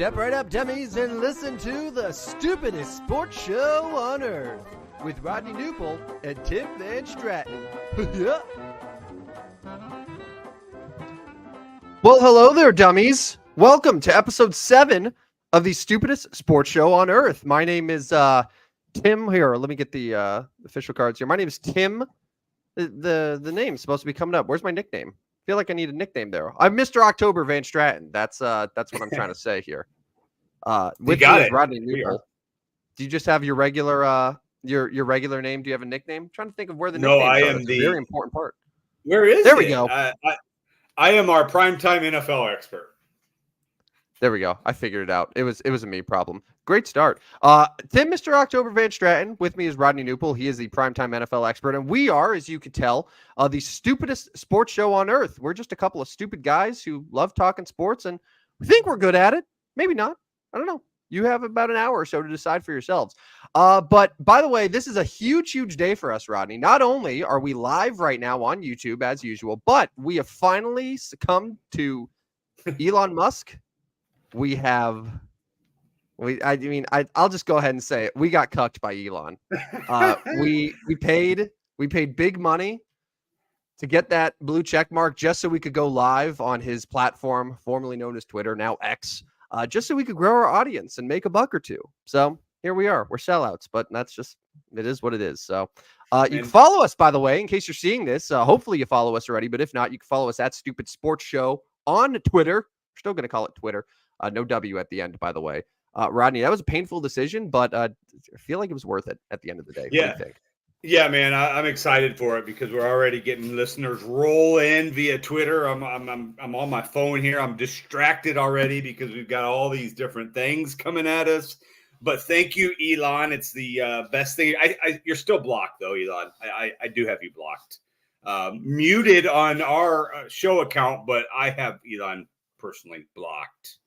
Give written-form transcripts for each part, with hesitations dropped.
Step right up, dummies, and listen to the stupidest sports show on earth with Rodney Newpol and Tim Van Stratton. Yeah. Well, hello there, dummies. Welcome to episode 7 of the stupidest sports show on earth. My name is Tim. Here, let me get the official cards here. My name is Tim. The name's supposed to be coming up. Where's my nickname? I feel like I need a nickname there. I'm Mr. October Van Stratton. That's what I'm trying to say here. With me is Rodney Newpol. Do you just have your regular your regular name? Do you have a nickname? I'm trying to think of where the nicknames are. That's a very important part. Where is there it? We go. I am our primetime NFL expert. There we go. I figured it out. It was a me problem. Great start. Tim, Mr. October Van Stratton. With me is Rodney Newpol. He is the primetime NFL expert. And we are, as you could tell, the stupidest sports show on earth. We're just a couple of stupid guys who love talking sports, and we think we're good at it. Maybe not. I don't know. You have about an hour or so to decide for yourselves. But by the way, this is a huge, huge day for us, Rodney. Not only are we live right now on YouTube, as usual, but we have finally succumbed to Elon Musk. I'll just go ahead and say it. We got cucked by Elon. We paid big money to get that blue check mark just so we could go live on his platform, formerly known as Twitter, now X, just so we could grow our audience and make a buck or two. So here we are. We're sellouts, but it is what it is. So you can follow us, by the way, in case you're seeing this. Hopefully you follow us already, but if not, you can follow us at Stupid Sports Show on Twitter. We're still going to call it Twitter. No W at the end, by the way. Rodney, that was a painful decision, but I feel like it was worth it at the end of the day. Yeah. What do you think? Yeah, man, I'm excited for it because we're already getting listeners roll in via Twitter. I'm on my phone here. I'm distracted already because we've got all these different things coming at us. But thank you, Elon. It's the best thing. You're still blocked though, Elon. I do have you blocked, muted on our show account, but I have Elon personally blocked.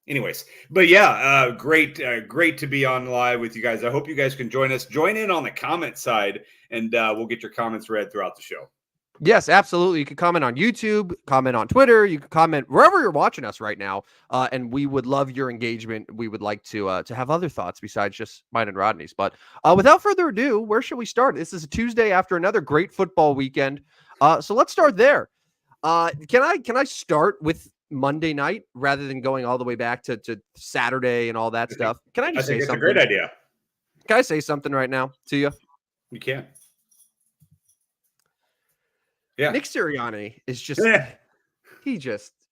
Anyways, but yeah, great to be on live with you guys. I hope you guys can join us. Join in on the comment side, and we'll get your comments read throughout the show. Yes, absolutely. You can comment on YouTube, comment on Twitter. You can comment wherever you're watching us right now, and we would love your engagement. We would like to have other thoughts besides just mine and Rodney's. But without further ado, where should we start? This is a Tuesday after another great football weekend. So let's start there. Can I start with Monday night rather than going all the way back to Saturday and all that stuff? Can I just say something? I think it's a great idea. Can I say something right now to you? You can. Yeah. Nick Sirianni is just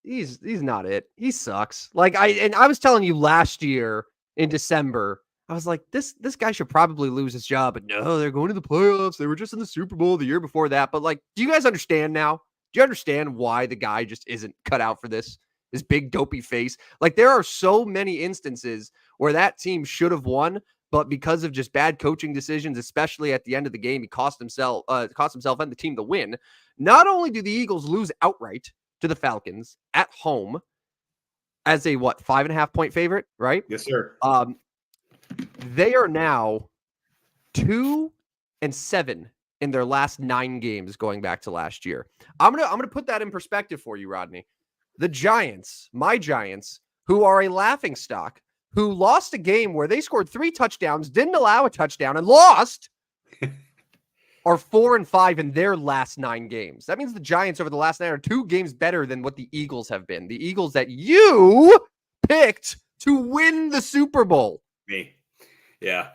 he's not it. He sucks. I was telling you last year in December, I was like, this guy should probably lose his job, but no, they're going to the playoffs. They were just in the Super Bowl the year before that. But do you guys understand now? Do you understand why the guy just isn't cut out for this? His big dopey face. There are so many instances where that team should have won, but because of just bad coaching decisions, especially at the end of the game, he cost himself and the team the win. Not only do the Eagles lose outright to the Falcons at home as a 5.5 point favorite, right? Yes, sir. They are now 2-7 in their last 9 games going back to last year. I'm gonna put that in perspective for you, Rodney. The Giants, my Giants, who are a laughingstock, who lost a game where they scored 3 touchdowns, didn't allow a touchdown, and lost, are 4-5 in their last 9 games. That means the Giants over the last 9 are 2 games better than what the Eagles have been. The Eagles that you picked to win the Super Bowl. Me. Yeah.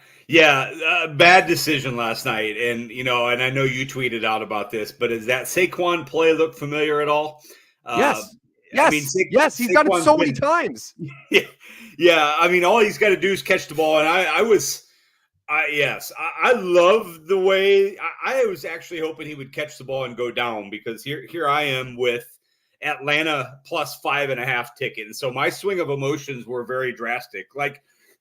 Bad decision last night. And, and I know you tweeted out about this, but does that Saquon play look familiar at all? Yes. Yes. He's done it so many times. Yeah. I mean, all he's got to do is catch the ball. And I love the way I was actually hoping he would catch the ball and go down, because here I am with Atlanta plus 5.5 ticket. And so my swing of emotions were very drastic.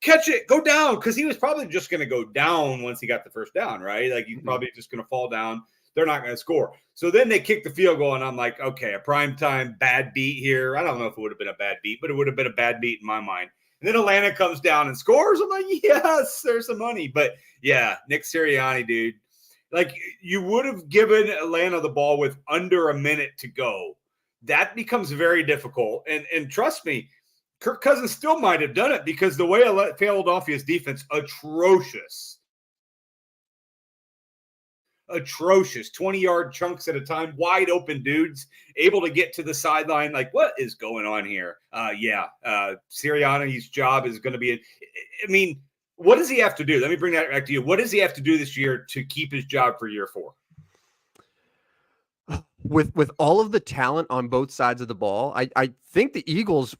Catch it, go down, because he was probably just going to go down once he got the first down, right? He's probably just going to fall down. They're not going to score. So then they kick the field goal, and I'm like, okay, a primetime bad beat here. I don't know if it would have been a bad beat, but it would have been a bad beat in my mind. And then Atlanta comes down and scores. I'm like, yes, there's some money. But, yeah, Nick Sirianni, dude. You would have given Atlanta the ball with under a minute to go. That becomes very difficult. And trust me, Kirk Cousins still might have done it because the way Philadelphia's defense, atrocious. 20-yard chunks at a time, wide open dudes, able to get to the sideline. Like, what is going on here? Sirianni's job is going to be, I mean, what does he have to do? Let me bring that back to you. What does he have to do this year to keep his job for year 4? With all of the talent on both sides of the ball, I think the Eagles,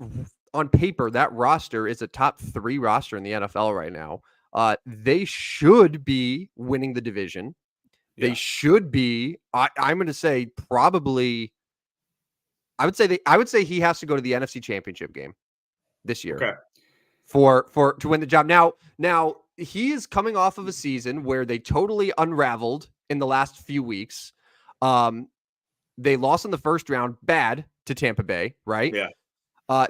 on paper, that roster is a top 3 roster in the NFL right now. They should be winning the division. They should be. I'm going to say probably. I would say he has to go to the NFC Championship game this year for to win the job. Now he is coming off of a season where they totally unraveled in the last few weeks. They lost in the first round, bad, to Tampa Bay, right? Yeah.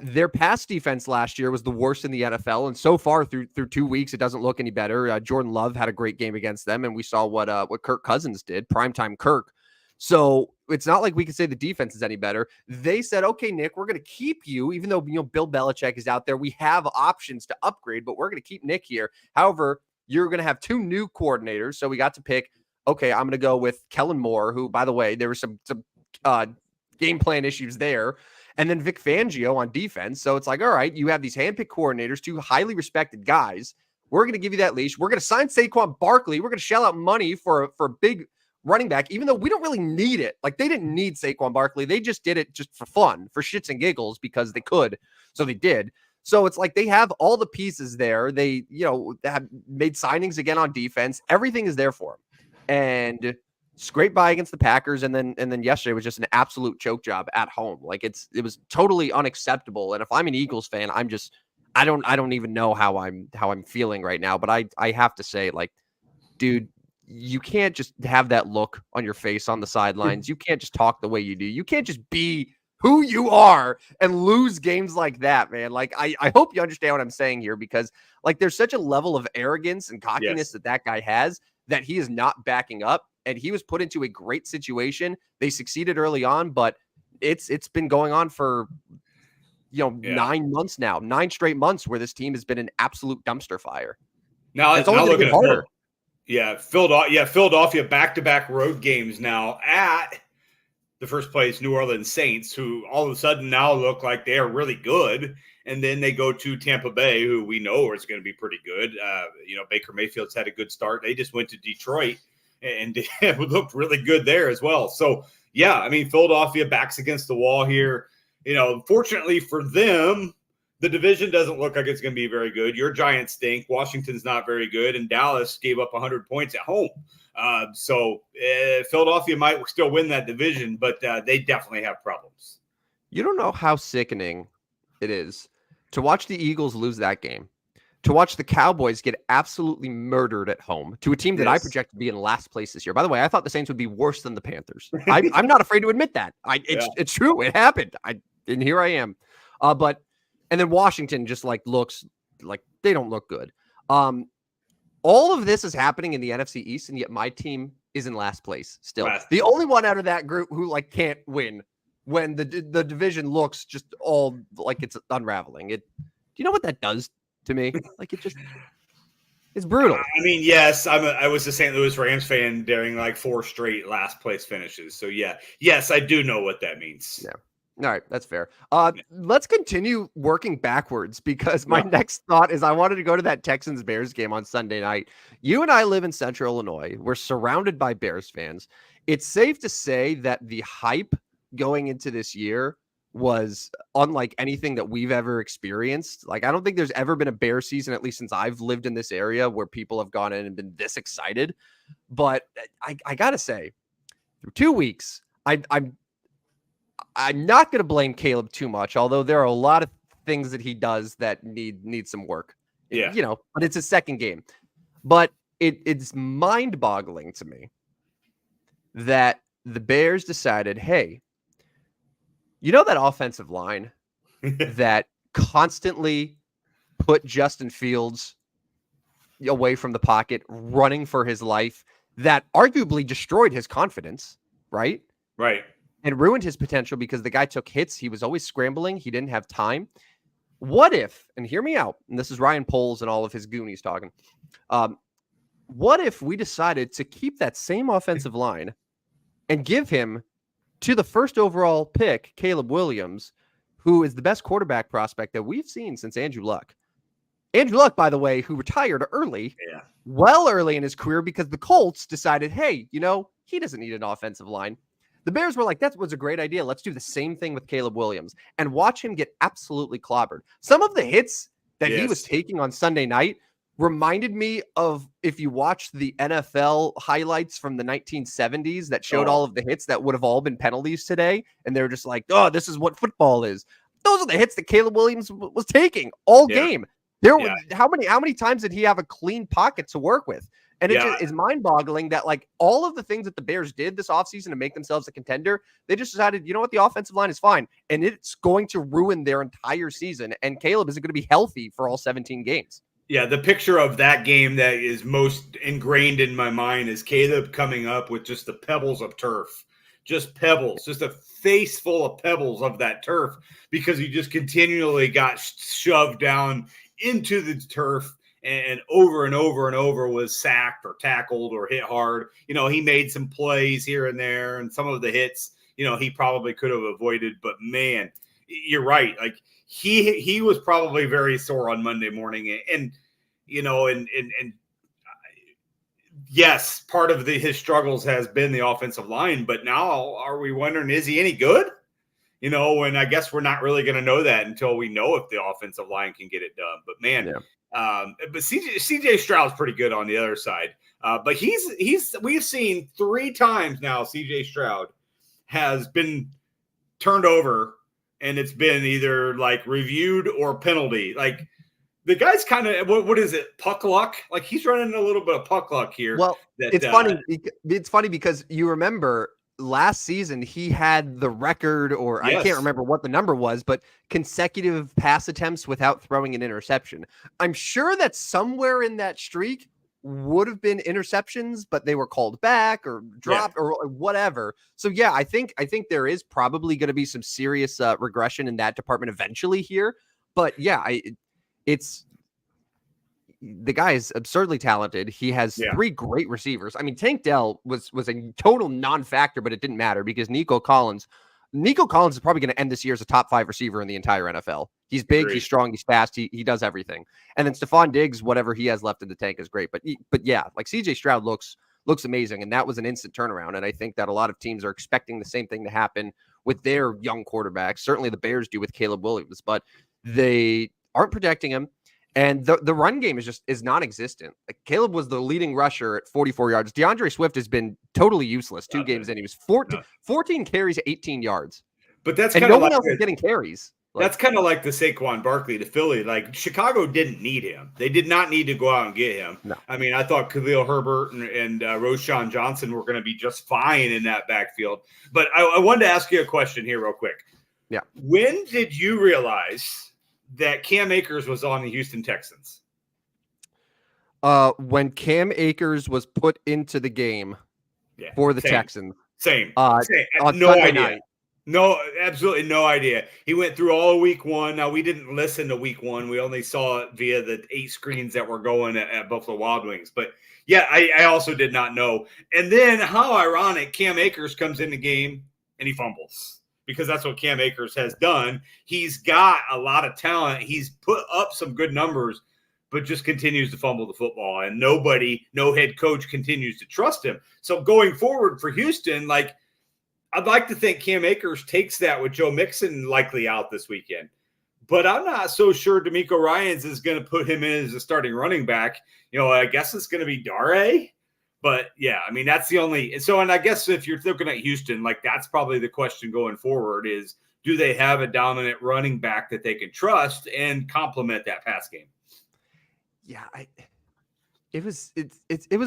Their pass defense last year was the worst in the NFL, and so far through 2 weeks, it doesn't look any better. Jordan Love had a great game against them, and we saw what Kirk Cousins did, primetime Kirk. So it's not like we can say the defense is any better. They said, "Okay, Nick, we're going to keep you, even though Bill Belichick is out there. We have options to upgrade, but we're going to keep Nick here. However, you're going to have 2 new coordinators, so we got to pick. Okay, I'm going to go with Kellen Moore, who, by the way, there were some game plan issues there." And then Vic Fangio on defense. So it's like, all right, you have these handpicked coordinators, 2 highly respected guys. We're going to give you that leash. We're going to sign Saquon Barkley. We're going to shell out money for a big running back, even though we don't really need it. Like, they didn't need Saquon Barkley. They just did it just for fun, for shits and giggles, because they could. So they did. So it's like they have all the pieces there. They, have made signings again on defense. Everything is there for them. And scrape by against the Packers, and then yesterday was just an absolute choke job at home. Like, it was totally unacceptable. And if I'm an Eagles fan, I don't even know how I'm feeling right now. But I have to say, like, dude, you can't just have that look on your face on the sidelines. You can't just talk the way you do. You can't just be who you are and lose games like that, man. Like, I hope you understand what I'm saying here, because, like, there's such a level of arrogance and cockiness that guy has that he is not backing up. And he was put into a great situation. They succeeded early on, but it's been going on for 9 months now, 9 straight months where this team has been an absolute dumpster fire. Now it's only looking harder. Philadelphia back-to-back road games now at the first place New Orleans Saints, who all of a sudden now look like they are really good. And then they go to Tampa Bay, who we know is going to be pretty good. Baker Mayfield's had a good start. They just went to Detroit and it looked really good there as well. So, yeah, I mean, Philadelphia backs against the wall here. Fortunately for them, the division doesn't look like it's going to be very good. Your Giants stink. Washington's not very good. And Dallas gave up 100 points at home. Philadelphia might still win that division, but they definitely have problems. You don't know how sickening it is to watch the Eagles lose that game, to watch the Cowboys get absolutely murdered at home to a team that I project to be in last place this year. By the way, I thought the Saints would be worse than the Panthers. I'm not afraid to admit that. It's true. It happened. And here I am. And then Washington just looks like they don't look good. All of this is happening in the NFC East, and yet my team is in last place still. The only one out of that group who can't win when the division looks just all like it's unraveling. Do you know what that does to me? It's brutal. I mean, yes, I was a St. Louis Rams fan during 4 straight last place finishes. So yes, I do know what that means. Yeah. All right, that's fair. Let's continue working backwards, because my next thought is I wanted to go to that Texans-Bears game on Sunday night. You and I live in Central Illinois. We're surrounded by Bears fans. It's safe to say that the hype going into this year was unlike anything that we've ever experienced. I don't think there's ever been a Bears season, at least since I've lived in this area, where people have gone in and been this excited. But I got to say, through 2 weeks, I'm not going to blame Caleb too much, although there are a lot of things that he does that need some work. Yeah. But it's his second game. But it's mind-boggling to me that the Bears decided, hey, that offensive line that constantly put Justin Fields away from the pocket, running for his life, that arguably destroyed his confidence, right? Right. And ruined his potential because the guy took hits. He was always scrambling. He didn't have time. What if, and hear me out, and this is Ryan Poles and all of his Goonies talking. What if we decided to keep that same offensive line and give him to the first overall pick, Caleb Williams, who is the best quarterback prospect that we've seen since Andrew Luck? Andrew Luck, by the way, who retired early, well early in his career because the Colts decided, hey, he doesn't need an offensive line. The Bears were like, that was a great idea. Let's do the same thing with Caleb Williams and watch him get absolutely clobbered. Some of the hits that he was taking on Sunday night reminded me of if you watched the NFL highlights from the 1970s that showed all of the hits that would have all been penalties today. And they're just like, oh, this is what football is. Those are the hits that Caleb Williams was taking all game. How many times did he have a clean pocket to work with? And it just is mind-boggling that like all of the things that the Bears did this offseason to make themselves a contender, they just decided, you know what, the offensive line is fine. And it's going to ruin their entire season. And Caleb isn't going to be healthy for all 17 games. Yeah, the picture of that game that is most ingrained in my mind is Caleb coming up with just the pebbles of turf. Just pebbles, just a face full of pebbles of that turf because he just continually got shoved down into the turf and over and over and over was sacked or tackled or hit hard. He made some plays here and there, and some of the hits, he probably could have avoided. But man, you're right. Like he was probably very sore on Monday morning, and yes, part of his struggles has been the offensive line. But now, are we wondering, is he any good? And I guess we're not really going to know that until we know if the offensive line can get it done. But man, but CJ Stroud's pretty good on the other side. But we've seen 3 times now CJ Stroud has been turned over, and it's been either like reviewed or penalty. Like the guy's kind of what is it? Puck luck? Like he's running a little bit of puck luck here. Well, it's funny. It's funny because you remember last season he had the record, or I can't remember what the number was, but consecutive pass attempts without throwing an interception. I'm sure that somewhere in that streak would have been interceptions, but they were called back or dropped or whatever. So yeah, I think there is probably going to be some serious regression in that department eventually here. But yeah, it's the guy is absurdly talented. He has 3 great receivers. I mean, Tank Dell was a total non-factor, but it didn't matter because Nico Collins is probably going to end this year as a top 5 receiver in the entire NFL. He's big, he's strong, he's fast, he does everything. And then Stephon Diggs, whatever he has left in the tank is great. But yeah, like CJ Stroud looks amazing, and that was an instant turnaround. And I think that a lot of teams are expecting the same thing to happen with their young quarterbacks. Certainly the Bears do with Caleb Williams, but they aren't protecting him. And the run game is non-existent. Like Caleb was the leading rusher at 44 yards. DeAndre Swift has been totally useless 2 games in. He was 14 carries, 18 yards. But that's and kind no of one like else is getting carries. That's kind of like the Saquon Barkley to Philly. Like Chicago didn't need him. They did not need to go out and get him. No. I mean, I thought Khalil Herbert and Roshan Johnson were going to be just fine in that backfield. But I wanted to ask you a question here real quick. Yeah. When did you realize that Cam Akers was on the Houston Texans? When Cam Akers was put into the game for the Texans. Same. On no Sunday idea. Night. No, absolutely no idea. He went through all of week 1. Now, we didn't listen to week 1. We only saw it via the 8 screens that were going at Buffalo Wild Wings. But, yeah, I also did not know. And then how ironic, Cam Akers comes in the game and he fumbles. Because that's what Cam Akers has done. He's got a lot of talent. He's put up some good numbers, but just continues to fumble the football. And no head coach continues to trust him. So going forward for Houston, like, I'd like to think Cam Akers takes that with Joe Mixon likely out this weekend. But I'm not so sure DeMeco Ryans is going to put him in as a starting running back. I guess it's going to be Dare. But, yeah, I mean, that's the only – so, and I guess if you're looking at Houston, like that's probably the question going forward is, do they have a dominant running back that they can trust and complement that pass game? Yeah, it was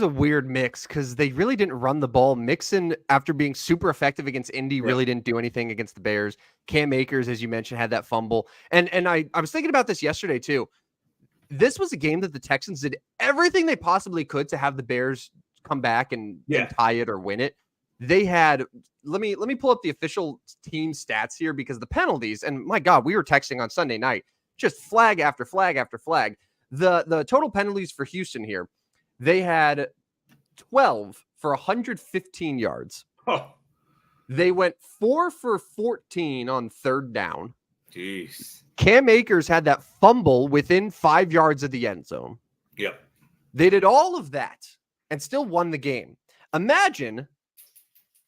a weird mix because they really didn't run the ball. Mixon, after being super effective against Indy, really didn't do anything against the Bears. Cam Akers, as you mentioned, had that fumble. And I was thinking about this yesterday, too. This was a game that the Texans did everything they possibly could to have the Bears – come back and tie it or win it. They had let me pull up the official team stats here because the penalties, and my God, we were texting on Sunday night. just flag after flag after flag. The total penalties for Houston here, they had 12 for 115 yards. Oh, They went 4 for 14 on third down. jeez. Cam Akers had that fumble within 5 yards of the end zone. Yep. They did all of that and still won the game. Imagine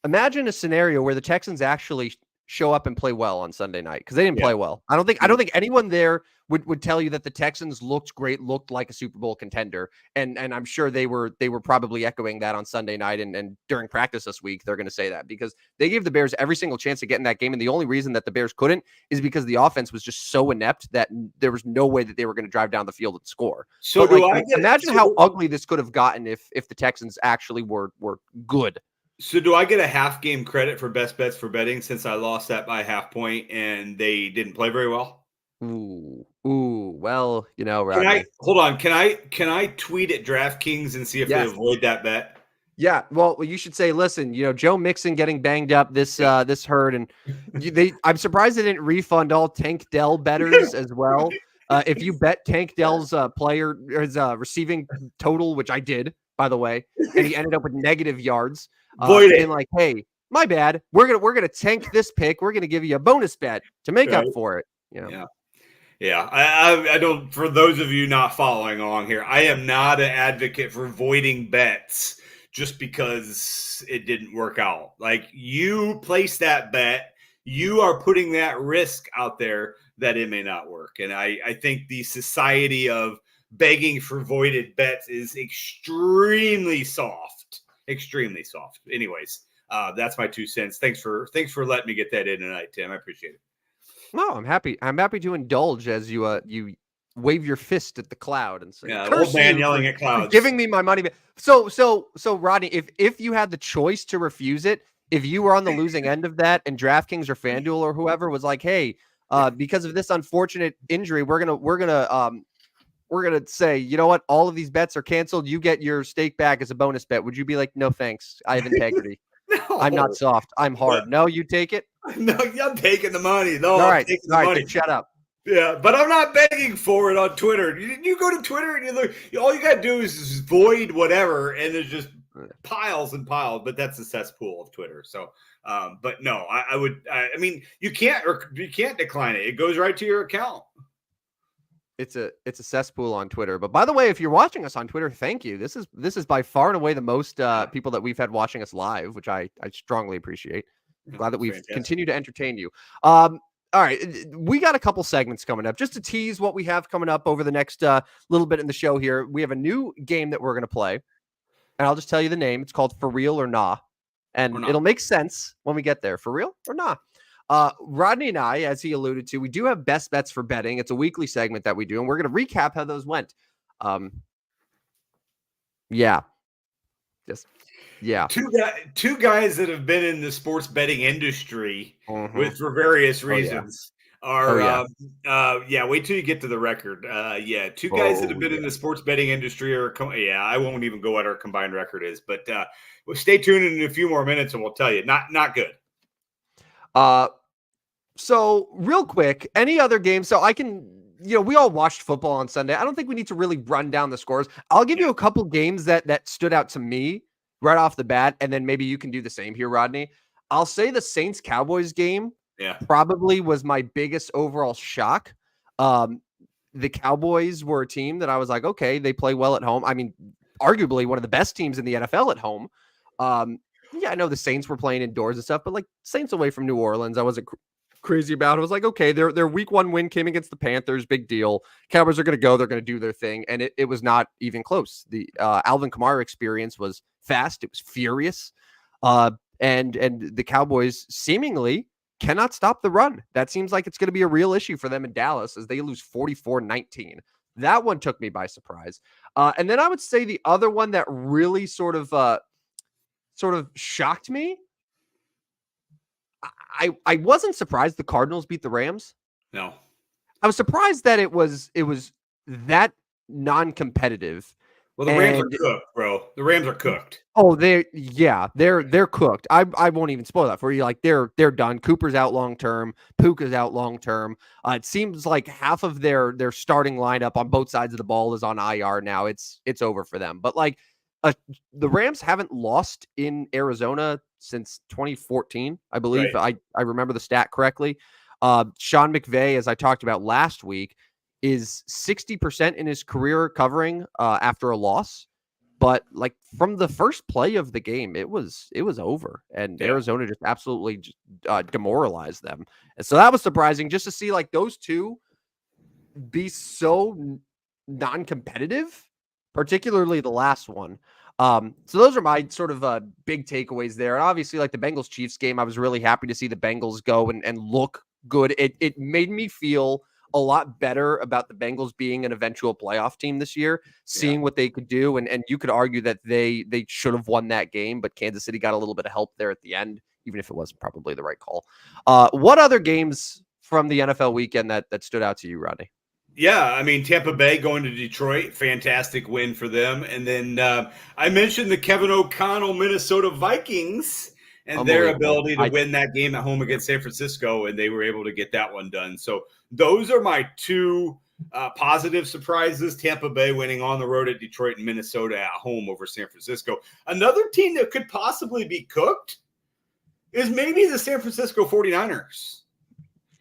a scenario where the Texans actually show up and play well on Sunday night, because they didn't play well. I don't think anyone there would tell you that the Texans looked great, looked like a Super Bowl contender. And I'm sure they were probably echoing that on Sunday night and during practice this week. They're going to say that because they gave the Bears every single chance to get in that game. And the only reason that the Bears couldn't is because the offense was just so inept that there was no way that they were going to drive down the field and score. So imagine how ugly this could have gotten if the Texans actually were good. So do I get a half game credit for best bets for betting since I lost that by a half point and they didn't play very well? Ooh. Well, Rodney. Can I tweet at DraftKings and see if they avoid that bet? Yeah. Well, you should say, listen, Joe Mixon getting banged up this hurt, and I'm surprised they didn't refund all Tank Dell bettors as well. If you bet Tank Dell's his receiving total, which I did, by the way, and he ended up with negative yards. And like, hey, my bad. We're gonna tank this pick. We're gonna give you a bonus bet to make up for it. Yeah. I don't. For those of you not following along here, I am not an advocate for voiding bets just because it didn't work out. Like, you place that bet, you are putting that risk out there that it may not work. And I think the society of begging for voided bets is extremely soft. Extremely soft. Anyways, that's my 2 cents. Thanks for letting me get that in tonight, Tim. I appreciate it. No, I'm happy. I'm happy to indulge as you wave your fist at the cloud and say, old man yelling at clouds, giving me my money. So Rodney, if you had the choice to refuse it, if you were on the losing end of that, and DraftKings or FanDuel or whoever was like, hey, because of this unfortunate injury, we're gonna say, you know what, all of these bets are canceled. You get your stake back as a bonus bet. Would you be like, no, thanks, I have integrity. No. I'm not soft. I'm hard. No, you take it. No, I'm taking the money. No, all right, I'm taking the money. Shut up. Yeah, but I'm not begging for it on Twitter. You go to Twitter and you look. All you gotta do is void whatever, and there's just piles and piles. But that's the cesspool of Twitter. So, but no, I would. I mean, you can't decline it. It goes right to your account. It's a cesspool on Twitter. But by the way, if you're watching us on Twitter, thank you. This is by far and away the most people that we've had watching us live, which I strongly appreciate. I'm glad that we've continued to entertain you. All right, we got a couple segments coming up. Just to tease what we have coming up over the next little bit in the show here, we have a new game that we're going to play, and I'll just tell you the name. It's called For Real or Nah, and it'll make sense when we get there. For real or nah? Rodney and I, as he alluded to, we do have best bets for betting. It's a weekly segment that we do, and we're going to recap how those went. Two guys that have been in the sports betting industry for various reasons wait till you get to the record. Two guys that have been in the sports betting industry I won't even go what our combined record is, but stay tuned in a few more minutes and we'll tell you. Not good. So real quick, any other games? So I can, we all watched football on Sunday. I don't think we need to really run down the scores. I'll give you a couple games that stood out to me right off the bat, and then maybe you can do the same here, Rodney. I'll say the Saints-Cowboys game probably was my biggest overall shock. The Cowboys were a team that I was like, okay, they play well at home. I mean, arguably one of the best teams in the NFL at home. I know the Saints were playing indoors and stuff, but like Saints away from New Orleans, I wasn't crazy about. I was like, okay, their week 1 win came against the Panthers, big deal. Cowboys are going to go, they're going to do their thing, and it was not even close. The Alvin Kamara experience was fast, it was furious, and the Cowboys seemingly cannot stop the run. That seems like it's going to be a real issue for them in Dallas as they lose 44-19. That one took me by surprise. And then I would say the other one that really sort of shocked me, I wasn't surprised the Cardinals beat the Rams. No. I was surprised that it was that non-competitive Well, the Rams are cooked, bro. The Rams are cooked. Oh, they're cooked. I won't even spoil that for you. Like they're done. Cooper's out long term. Puka's out long term. It seems like half of their starting lineup on both sides of the ball is on IR now. It's over for them. But like the Rams haven't lost in Arizona since 2014, I believe. Right. I remember the stat correctly. Sean McVay, as I talked about last week, is 60% in his career covering after a loss. But like from the first play of the game, it was over, and Arizona just absolutely demoralized them. And so that was surprising just to see like those two be so non-competitive, particularly the last one. So those are my sort of big takeaways there. And obviously, like the Bengals Chiefs game, I was really happy to see the Bengals go and look good. It made me feel a lot better about the Bengals being an eventual playoff team this year, seeing what they could do. And you could argue that they should have won that game, but Kansas City got a little bit of help there at the end, even if it was probably the right call. What other games from the NFL weekend that stood out to you, Rodney? Yeah, I mean, Tampa Bay going to Detroit, fantastic win for them. And then I mentioned the Kevin O'Connell Minnesota Vikings and their ability to win that game at home against San Francisco, and they were able to get that one done. So those are my two positive surprises. Tampa Bay winning on the road at Detroit and Minnesota at home over San Francisco. Another team that could possibly be cooked is maybe the San Francisco 49ers.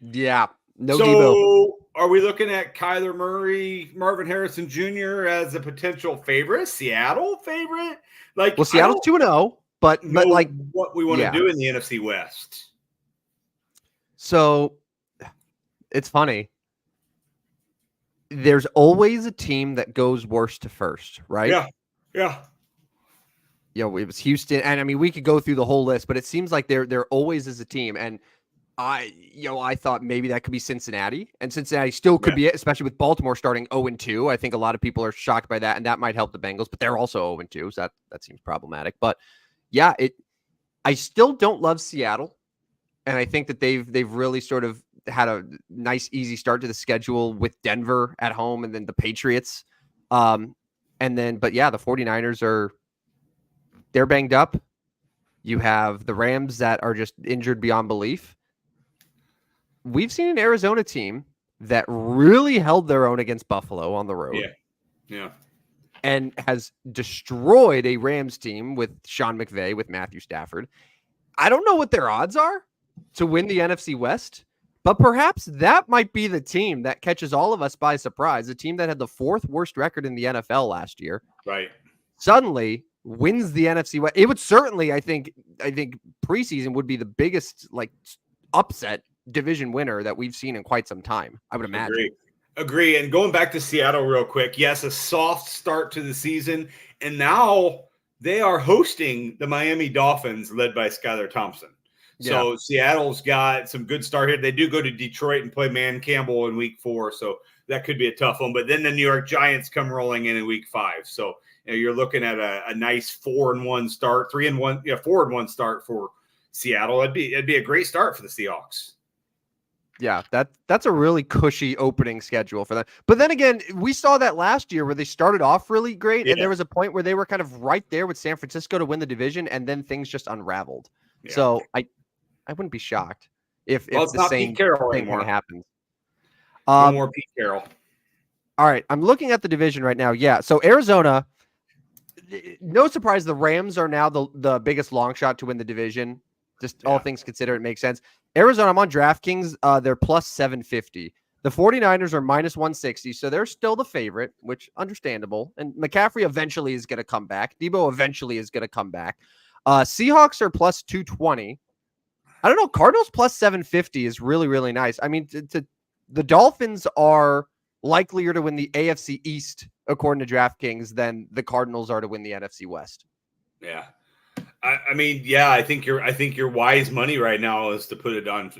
Yeah. No so Debo. Are we looking at Kyler Murray, Marvin Harrison Jr. as a potential favorite, Seattle favorite? Well, Seattle's 2-0, but like what we want to do in the NFC West. So it's funny. There's always a team that goes worst to first, right? Yeah. It was Houston, and I mean we could go through the whole list, but it seems like there always is a team, and I thought maybe that could be Cincinnati, and Cincinnati still could be it, especially with Baltimore starting 0-2. I think a lot of people are shocked by that, and that might help the Bengals, but they're also 0-2, so that seems problematic. But yeah, I still don't love Seattle, and I think that they've really sort of had a nice, easy start to the schedule with Denver at home, and then the Patriots, but yeah, the 49ers they're banged up. You have the Rams that are just injured beyond belief. We've seen an Arizona team that really held their own against Buffalo on the road. Yeah. And has destroyed a Rams team with Sean McVay, with Matthew Stafford. I don't know what their odds are to win the NFC West, but perhaps that might be the team that catches all of us by surprise. A team that had the fourth worst record in the NFL last year. Right. Suddenly wins the NFC West. It would certainly, I think preseason would be the biggest like upset division winner that we've seen in quite some time, I would imagine. Agree. And going back to Seattle real quick, yes, a soft start to the season, and now they are hosting the Miami Dolphins led by Skylar Thompson. So Seattle's got some good start here. They do go to Detroit and play Man Campbell in week 4, so that could be a tough one. But then the New York Giants come rolling in week 5. So you're looking at a nice 4-1 start, 3-1, 4-1 start for Seattle. It'd be a great start for the Seahawks. Yeah, that's a really cushy opening schedule for them. But then again, we saw that last year where they started off really great, and there was a point where they were kind of right there with San Francisco to win the division, and then things just unraveled. Yeah. So I wouldn't be shocked if the same thing happens. No more Pete Carroll. All right, I'm looking at the division right now. Yeah, so Arizona, no surprise, the Rams are now the biggest long shot to win the division. Just all things considered, it makes sense. Arizona, I'm on DraftKings. They're plus 750. The 49ers are minus 160, so they're still the favorite, which understandable. And McCaffrey eventually is going to come back. Debo eventually is going to come back. Seahawks are plus 220. I don't know. Cardinals plus 750 is really, really nice. I mean, the Dolphins are likelier to win the AFC East, according to DraftKings, than the Cardinals are to win the NFC West. Yeah. I mean, I think your wise money right now is to put it on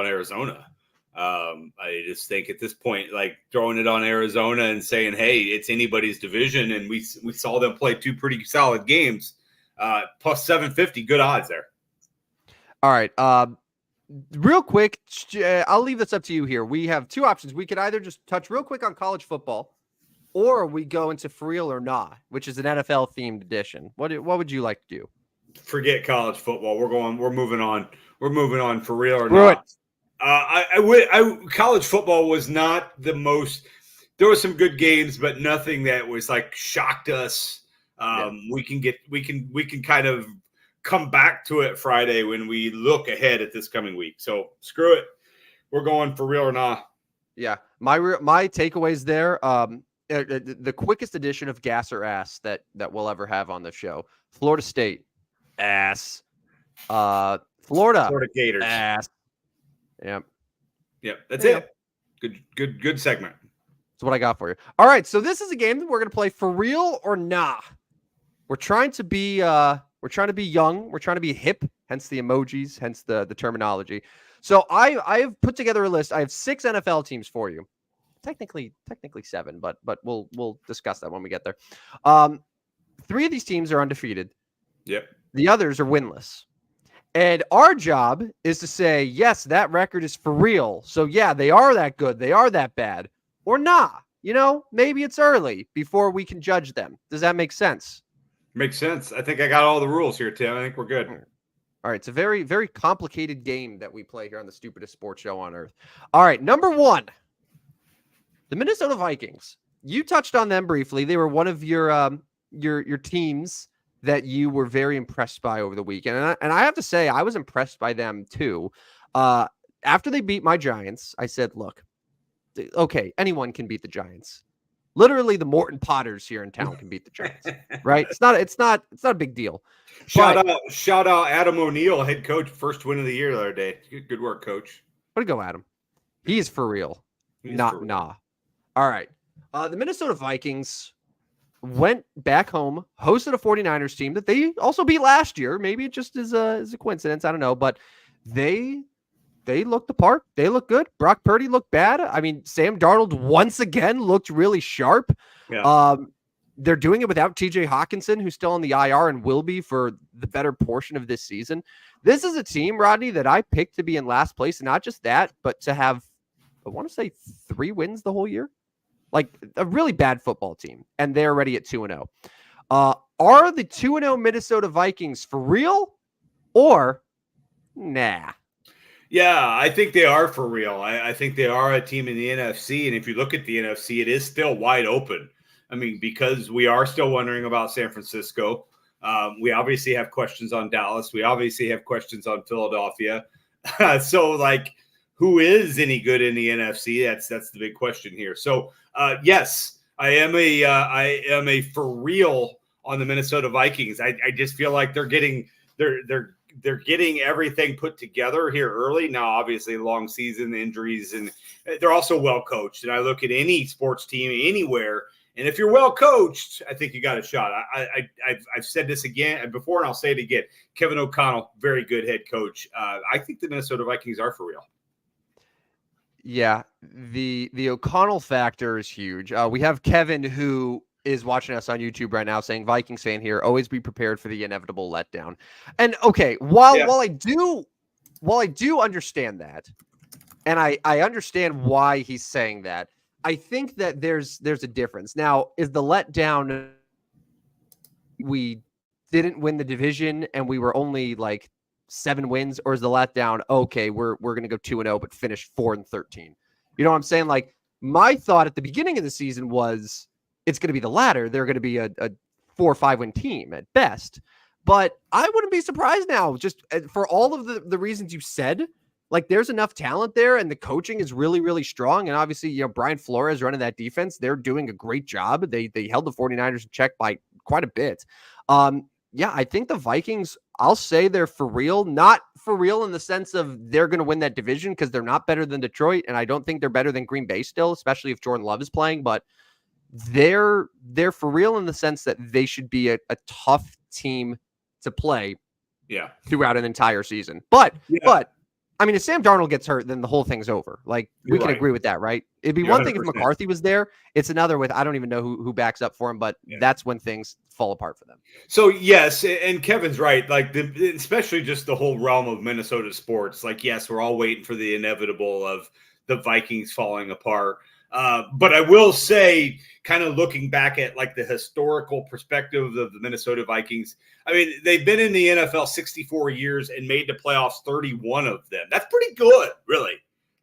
Arizona. I just think at this point, like throwing it on Arizona and saying, "Hey, it's anybody's division," and we saw them play 2 pretty solid games. Plus 750, good odds there. All right, real quick, I'll leave this up to you here. We have 2 options. We could either just touch real quick on college football, or we go into for real or not, which is an NFL themed edition. What would you like to do? Forget college football. We're moving on. We're moving on for real or Screw not. College football was not the most. There were some good games, but nothing that was like shocked us. We can kind of come back to it Friday when we look ahead at this coming week. So screw it. We're going for real or not. Yeah, my takeaways there. The quickest edition of gas or ass that we'll ever have on the show. Florida State, ass. Florida Gators, ass. Yep. That's it. Good segment. That's what I got for you. All right, so this is a game that we're gonna play for real or nah. We're trying to be young. We're trying to be hip. Hence the emojis. Hence the terminology. So I have put together a list. I have 6 NFL teams for you. Technically 7, but we'll discuss that when we get there. 3 of these teams are undefeated. Yep. The others are winless. And our job is to say, yes, that record is for real. So yeah, they are that good. They are that bad. Or nah. Maybe it's early before we can judge them. Does that make sense? Makes sense. I think I got all the rules here, Tim. I think we're good. All right. It's a very, very complicated game that we play here on the Stupidest Sports Show on Earth. All right. Number 1, the Minnesota Vikings. You touched on them briefly. They were one of your teams that you were very impressed by over the weekend. And I have to say, I was impressed by them too. After they beat my Giants, I said, look, okay, anyone can beat the Giants. Literally, the Morton Potters here in town can beat the Giants, right? It's not a big deal. Shout out Adam O'Neill, head coach, first win of the year the other day. Good work, coach. Way to go, Adam. He is for real. Nah. All right. The Minnesota Vikings went back home, hosted a 49ers team that they also beat last year. Maybe it just is a coincidence. I don't know, but they looked the part. They look good. Brock Purdy looked bad. I mean, Sam Darnold once again looked really sharp. Yeah. They're doing it without TJ Hawkinson, who's still on the IR and will be for the better portion of this season. This is a team, Rodney, that I picked to be in last place. And not just that, but to have, I want to say 3 wins the whole year. Like a really bad football team. And they're already at 2-0. Are the 2-0 Minnesota Vikings for real or nah? Yeah, I think they are for real. I think they are a team in the NFC. And if you look at the NFC, it is still wide open. I mean, because we are still wondering about San Francisco. We obviously have questions on Dallas. We obviously have questions on Philadelphia. So, like, who is any good in the NFC? That's the big question here. So, yes, I am a for real on the Minnesota Vikings. I just feel like they're getting everything put together here early. Now, obviously, long season, injuries, and they're also well coached. And I look at any sports team anywhere, and if you're well coached, I think you got a shot. I've said this again before, and I'll say it again. Kevin O'Connell, very good head coach. I think the Minnesota Vikings are for real. Yeah, the O'Connell factor is huge. We have Kevin, who is watching us on YouTube right now, saying, Vikings fan here, always be prepared for the inevitable letdown. And okay, while I do understand that, and I understand why he's saying that, I think that there's a difference. Now, is the letdown we didn't win the division and we were only like 7 wins, or is the letdown, okay, we're going to go 2-0 but finish 4-13? You know what I'm saying? Like, my thought at the beginning of the season was it's going to be the latter. They're going to be a 4 or 5 win team at best. But I wouldn't be surprised now, just for all of the reasons you said. Like, there's enough talent there, and the coaching is really, really strong. And obviously, Brian Flores running that defense, they're doing a great job. They held the 49ers in check by quite a bit. Yeah, I think the Vikings, I'll say they're for real. Not for real in the sense of they're going to win that division, because they're not better than Detroit, and I don't think they're better than Green Bay still, especially if Jordan Love is playing. But they're for real in the sense that they should be a tough team to play throughout an entire season. But I mean, if Sam Darnold gets hurt, then the whole thing's over. Like, we can agree with that, right? It'd be one thing if McCarthy was there. It's another with, I don't even know who backs up for him, but that's when things fall apart for them. So, yes, and Kevin's right. Like, especially just the whole realm of Minnesota sports. Like, yes, we're all waiting for the inevitable of the Vikings falling apart. But I will say, kind of looking back at like the historical perspective of the Minnesota Vikings, I mean, they've been in the NFL 64 years and made the playoffs 31 of them. That's pretty good, really.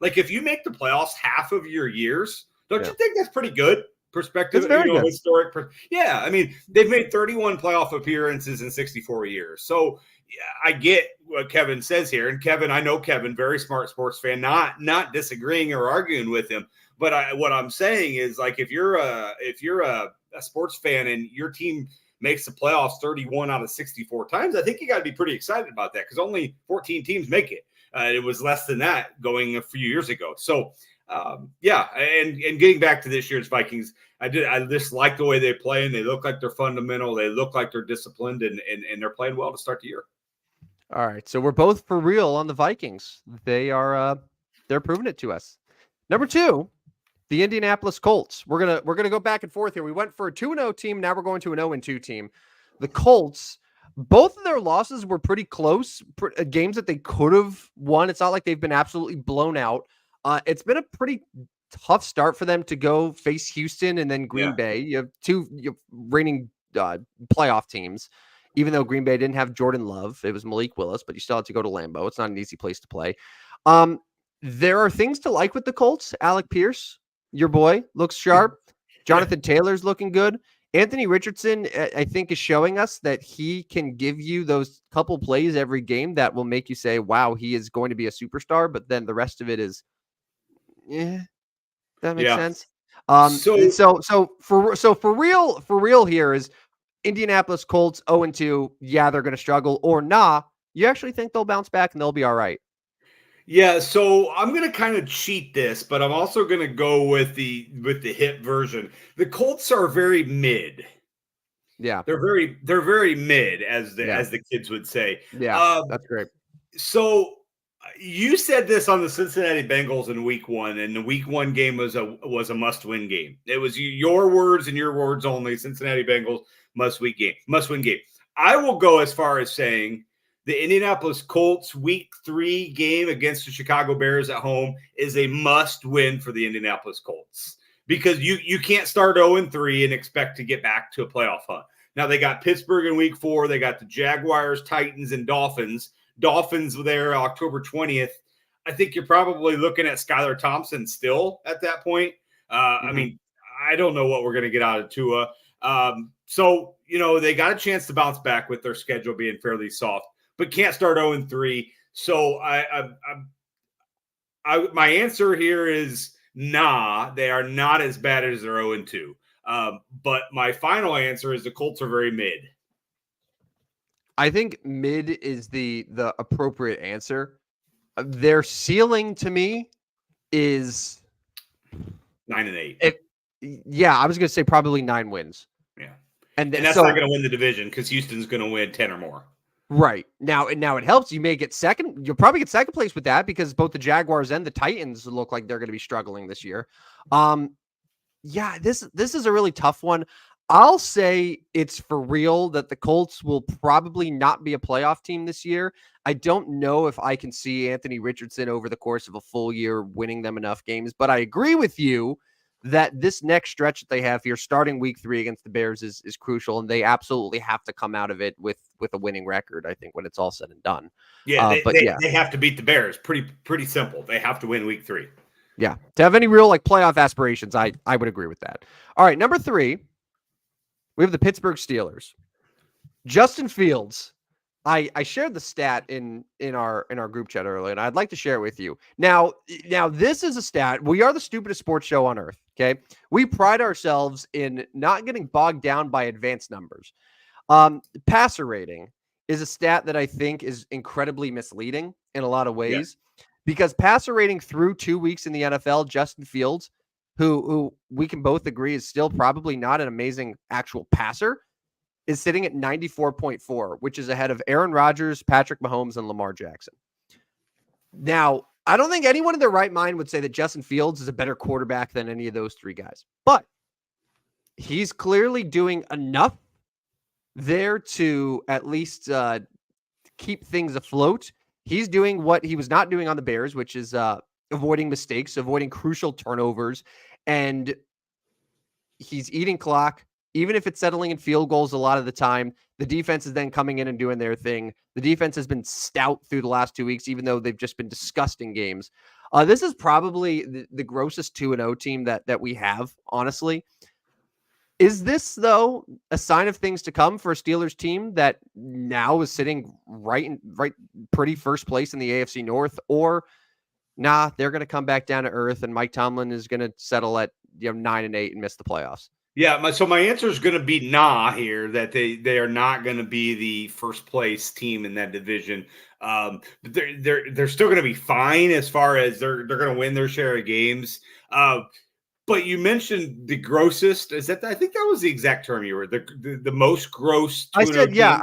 Like if you make the playoffs half of your years, don't you think that's pretty good? Perspective, It's very good. historic. Yeah, I mean, they've made 31 playoff appearances in 64 years. So yeah, I get what Kevin says here, and Kevin, I know Kevin, very smart sports fan, not disagreeing or arguing with him. But what I'm saying is, like, if you're a sports fan and your team makes the playoffs 31 out of 64 times, I think you got to be pretty excited about that because only 14 teams make it. It was less than that going a few years ago. So. Yeah, and getting back to this year's Vikings, I just like the way they play, and they look like they're fundamental. They look like they're disciplined, and they're playing well to start the year. All right, so we're both for real on the Vikings. They're proving it to us. Number 2, the Indianapolis Colts. We're gonna go back and forth here. We went for a 2-0 team. Now we're going to an 0-2 team. The Colts. Both of their losses were pretty close, games that they could have won. It's not like they've been absolutely blown out. It's been a pretty tough start for them to go face Houston and then Green Bay. You have two reigning playoff teams, even though Green Bay didn't have Jordan Love. It was Malik Willis, but you still had to go to Lambeau. It's not an easy place to play. There are things to like with the Colts. Alec Pierce, your boy, looks sharp. Jonathan Taylor's looking good. Anthony Richardson, I think, is showing us that he can give you those couple plays every game that will make you say, wow, he is going to be a superstar. But then the rest of it is, that makes sense. So for real here is Indianapolis Colts 0-2. Yeah, they're going to struggle, or nah. You actually think they'll bounce back and they'll be all right? Yeah, so I'm going to kind of cheat this, but I'm also going to go with the hip version. The Colts are very mid. Yeah, they're very mid, as the kids would say. Yeah, that's great. So you said this on the Cincinnati Bengals in Week 1, and the Week 1 game was a must-win game. It was your words and your words only. Cincinnati Bengals must-win game. I will go as far as saying the Indianapolis Colts Week 3 game against the Chicago Bears at home is a must-win for the Indianapolis Colts because you can't start 0-3 and expect to get back to a playoff hunt. Now, they got Pittsburgh in Week 4. They got the Jaguars, Titans, and Dolphins. Dolphins there October 20th. I think you're probably looking at Skylar Thompson still at that point. I mean, I don't know what we're going to get out of Tua. So, they got a chance to bounce back with their schedule being fairly soft, but can't start 0-3. So my answer here is nah, they are not as bad as they're 0-2. But my final answer is the Colts are very mid. I think mid is the appropriate answer. Their ceiling to me is 9-8. Yeah, I was going to say probably 9 wins. Yeah, and that's not going to win the division because Houston's going to win 10 or more. Right. Now it helps. You may get second. You'll probably get second place with that because both the Jaguars and the Titans look like they're going to be struggling this year. Yeah, this is a really tough one. I'll say it's for real that the Colts will probably not be a playoff team this year. I don't know if I can see Anthony Richardson over the course of a full year winning them enough games, but I agree with you that this next stretch that they have here, starting Week 3 against the Bears, is crucial, and they absolutely have to come out of it with a winning record, I think, when it's all said and done. Yeah, they have to beat the Bears. Pretty simple. They have to win Week 3. Yeah, to have any real playoff aspirations, I would agree with that. All right, number 3. We have the Pittsburgh Steelers. Justin Fields. I shared the stat in our group chat earlier, and I'd like to share it with you. Now this is a stat. We are the stupidest sports show on earth. Okay, we pride ourselves in not getting bogged down by advanced numbers. Passer rating is a stat that I think is incredibly misleading in a lot of ways because passer rating through 2 weeks in the NFL, Justin Fields, who we can both agree is still probably not an amazing actual passer, is sitting at 94.4, which is ahead of Aaron Rodgers, Patrick Mahomes, and Lamar Jackson. Now, I don't think anyone in their right mind would say that Justin Fields is a better quarterback than any of those 3 guys, but he's clearly doing enough there to at least keep things afloat. He's doing what he was not doing on the Bears, which is avoiding mistakes, avoiding crucial turnovers, and he's eating clock. Even if it's settling in field goals a lot of the time, the defense is then coming in and doing their thing. The defense has been stout through the last 2 weeks, even though they've just been disgusting games. This is probably the grossest 2-0 team that we have, honestly. Is this, though, a sign of things to come for a Steelers team that now is sitting right pretty first place in the AFC North? Or, nah, they're going to come back down to earth and Mike Tomlin is going to settle at 9-8 and miss the playoffs? Yeah, so my answer is going to be nah here, that they are not going to be the first place team in that division. But they're still going to be fine as far as they're going to win their share of games. But you mentioned the grossest. I think that was the exact term you were the most gross. I said, yeah.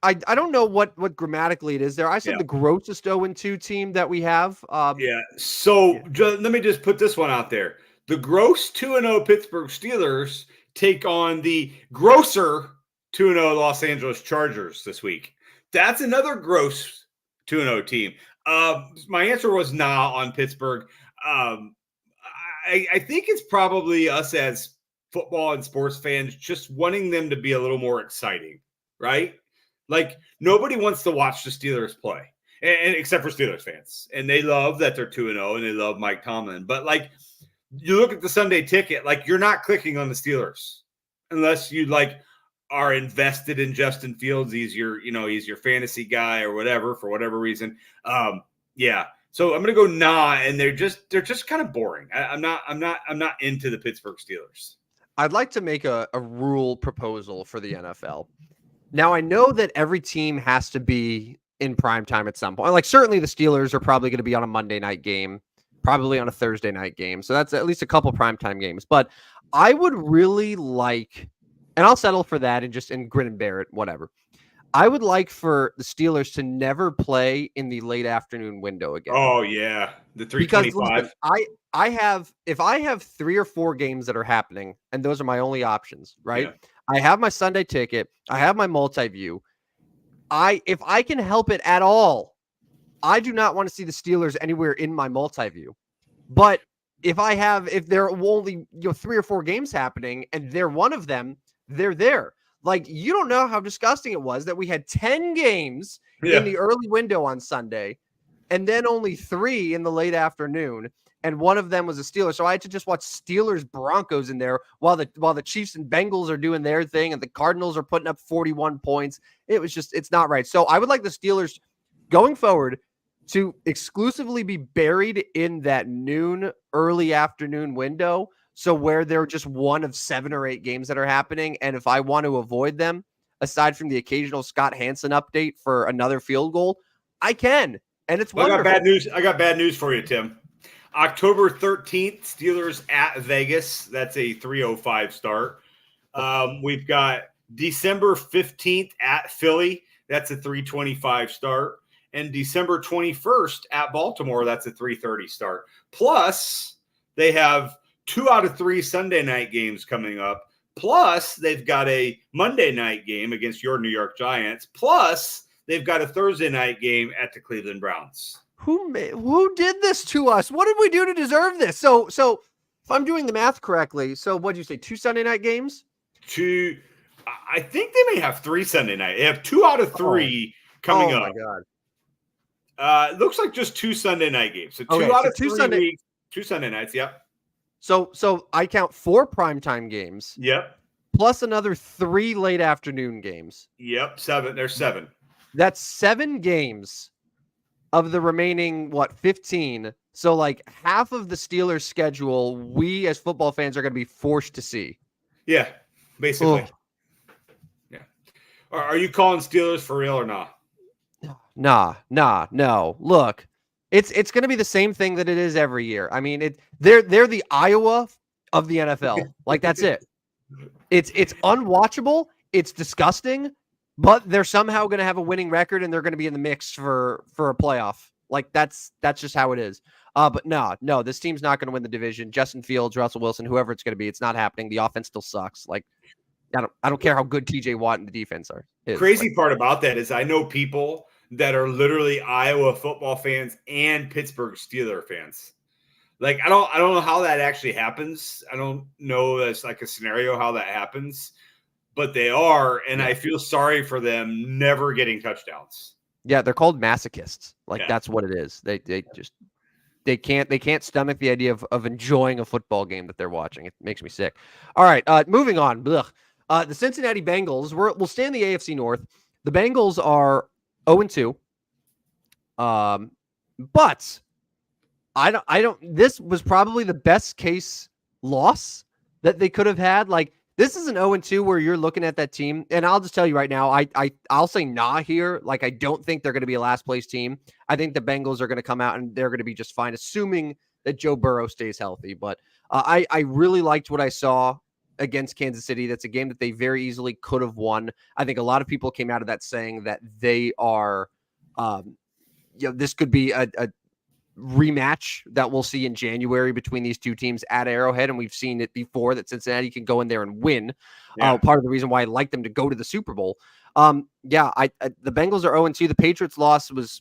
I don't know what grammatically it is there. I said the grossest 0-2 team that we have. Let me just put this one out there. The gross 2-0 Pittsburgh Steelers take on the grosser 2-0 Los Angeles Chargers this week. That's another gross 2-0 team. My answer was nah on Pittsburgh. I think it's probably us as football and sports fans just wanting them to be a little more exciting, right? Like, nobody wants to watch the Steelers play, and except for Steelers fans. And they love that they're 2-0 and they love Mike Tomlin. But, like, you look at the Sunday ticket, like, you're not clicking on the Steelers unless you, like, are invested in Justin Fields. He's your fantasy guy or whatever, for whatever reason. So I'm going to go nah, and they're just kind of boring. I'm not into the Pittsburgh Steelers. I'd like to make a rule proposal for the NFL. Now, I know that every team has to be in prime time at some point. Like, certainly the Steelers are probably going to be on a Monday night game, probably on a Thursday night game. So that's at least a couple primetime games. But I would really like, and I'll settle for that and grin and bear it, whatever. I would like for the Steelers to never play in the late afternoon window again. Oh yeah, the 325. Because if I have 3 or 4 games that are happening, and those are my only options, right? Yeah. I have my Sunday ticket. I have my multi-view. If I can help it at all, I do not want to see the Steelers anywhere in my multi-view. But if there are only 3 or 4 games happening and they're one of them, they're there. Like, you don't know how disgusting it was that we had 10 games in the early window on Sunday and then only 3 in the late afternoon. And one of them was a Steeler. So I had to just watch Steelers Broncos in there while the Chiefs and Bengals are doing their thing and the Cardinals are putting up 41 points. It's not right. So I would like the Steelers going forward to exclusively be buried in that noon, early afternoon window. So where they're just one of 7 or 8 games that are happening. And if I want to avoid them, aside from the occasional Scott Hansen update for another field goal, I can. And it's wonderful. I got bad news for you, Tim. October 13th, Steelers at Vegas. That's a 3:05 start. We've got December 15th at Philly. That's a 3:25 start. And December 21st at Baltimore. That's a 3:30 start. Plus, they have 2 out of 3 Sunday night games coming up. Plus, they've got a Monday night game against your New York Giants. Plus, they've got a Thursday night game at the Cleveland Browns. Who did this to us? What did we do to deserve this? So if I'm doing the math correctly, so what did you say? 2 Sunday night games? I think they may have 3 Sunday night. They have 2 out of 3 coming up. Oh my God. It looks like just 2 Sunday night games. So 2 out of 3 weeks, 2 Sunday nights. Yep. So I count 4 primetime games. Yep. Plus another 3 late afternoon games. Yep. 7. There's 7. That's 7 games of the remaining, 15. So like half of the Steelers schedule, we as football fans are going to be forced to see. Yeah, basically. Oh. Yeah. Are you calling Steelers for real or not? No. Look, it's going to be the same thing that it is every year. I mean, they're the Iowa of the NFL. Like, that's it. It's unwatchable. It's disgusting, but they're somehow going to have a winning record and they're going to be in the mix for a playoff. Like, that's just how it is. But no, this team's not going to win the division. Justin Fields, Russell Wilson, whoever it's going to be, it's not happening. The offense still sucks. Like, I don't care how good TJ Watt and the defense is. Crazy part about that is I know people that are literally Iowa football fans and Pittsburgh Steeler fans. Like, I don't know how that actually happens. I don't know that's like a scenario how that happens, but they are, and Yeah. I feel sorry for them never getting touchdowns. Yeah, they're called masochists. Like Yeah. that's what it is. They can't stomach the idea of enjoying a football game that they're watching. It makes me sick. All right, moving on. Blech. The Cincinnati Bengals. We'll stay in the AFC North. The Bengals are 0-2. But I don't. This was probably the best case loss that they could have had. Like this is an 0-2 where you're looking at that team, and I'll just tell you right now, I'll say nah here. Like I don't think they're going to be a last place team. I think the Bengals are going to come out and they're going to be just fine, assuming that Joe Burrow stays healthy. But I really liked what I saw against Kansas City. That's a game that they very easily could have won. I think a lot of people came out of that saying that they are. This could be a rematch that we'll see in January between these two teams at Arrowhead, and we've seen it before that Cincinnati can go in there and win. Yeah. Part of the reason why I like them to go to the Super Bowl. The Bengals are 0-2. The Patriots loss was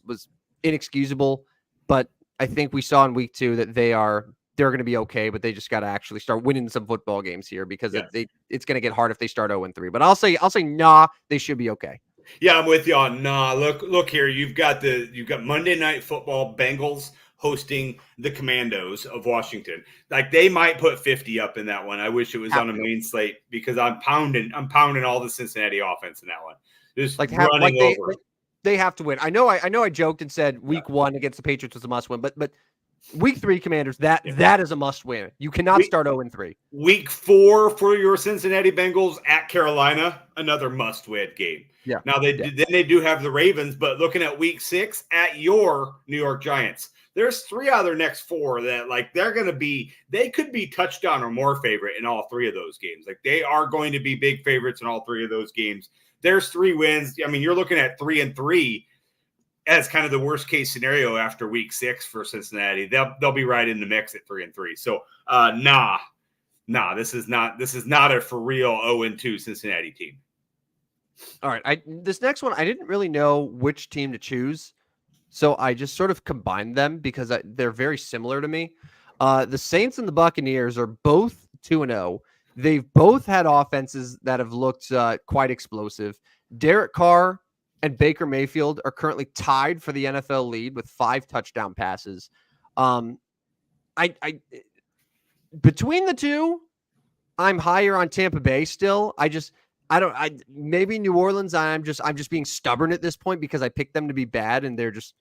inexcusable, but I think we saw in week 2 that they're going to be okay, but they just got to actually start winning some football games here because it's going to get hard if they start 0-3. But I'll say nah, they should be okay. Yeah, I'm with you on nah. Look here. You've got Monday Night Football, Bengals hosting the Commandos of Washington. Like they might put 50 up in that one. I wish it was on a main slate because I'm pounding all the Cincinnati offense in that one. Just running over. They have to win. I know I joked and said week 1 against the Patriots was a must win, but week 3 Commanders, that is a must win. You cannot start 0-3. Week 4 for your Cincinnati Bengals at Carolina, another must win game. Yeah. Now then they do have the Ravens, but looking at week 6 at your New York Giants, there's 3 out of their next 4 that like they could be touchdown or more favorite in all 3 of those games. Like they are going to be big favorites in all 3 of those games. There's 3 wins. I mean, you're looking at 3-3 as kind of the worst case scenario after week 6 for Cincinnati. They'll be right in the mix at 3-3. So nah, this is not a for real 0-2 Cincinnati team. All right. This next one, I didn't really know which team to choose. So I just sort of combined them because they're very similar to me. The Saints and the Buccaneers are both 2-0. They've both had offenses that have looked quite explosive. Derek Carr and Baker Mayfield are currently tied for the NFL lead with 5 touchdown passes. Between the two, I'm higher on Tampa Bay still. Maybe New Orleans. I'm just being stubborn at this point because I picked them to be bad and they're just,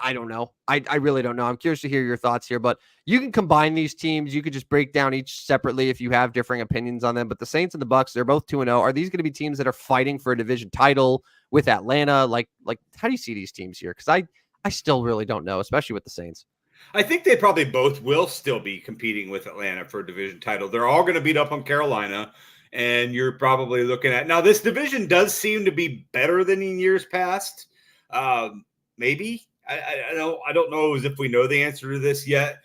I don't know. I really don't know. I'm curious to hear your thoughts here, but you can combine these teams. You could just break down each separately if you have differing opinions on them. But the Saints and the Bucs, they're both 2-0. Are these going to be teams that are fighting for a division title with Atlanta? Like how do you see these teams here? Because I still really don't know, especially with the Saints. I think they probably both will still be competing with Atlanta for a division title. They're all going to beat up on Carolina. And you're probably looking at now. This division does seem to be better than in years past. Maybe I don't know as if we know the answer to this yet.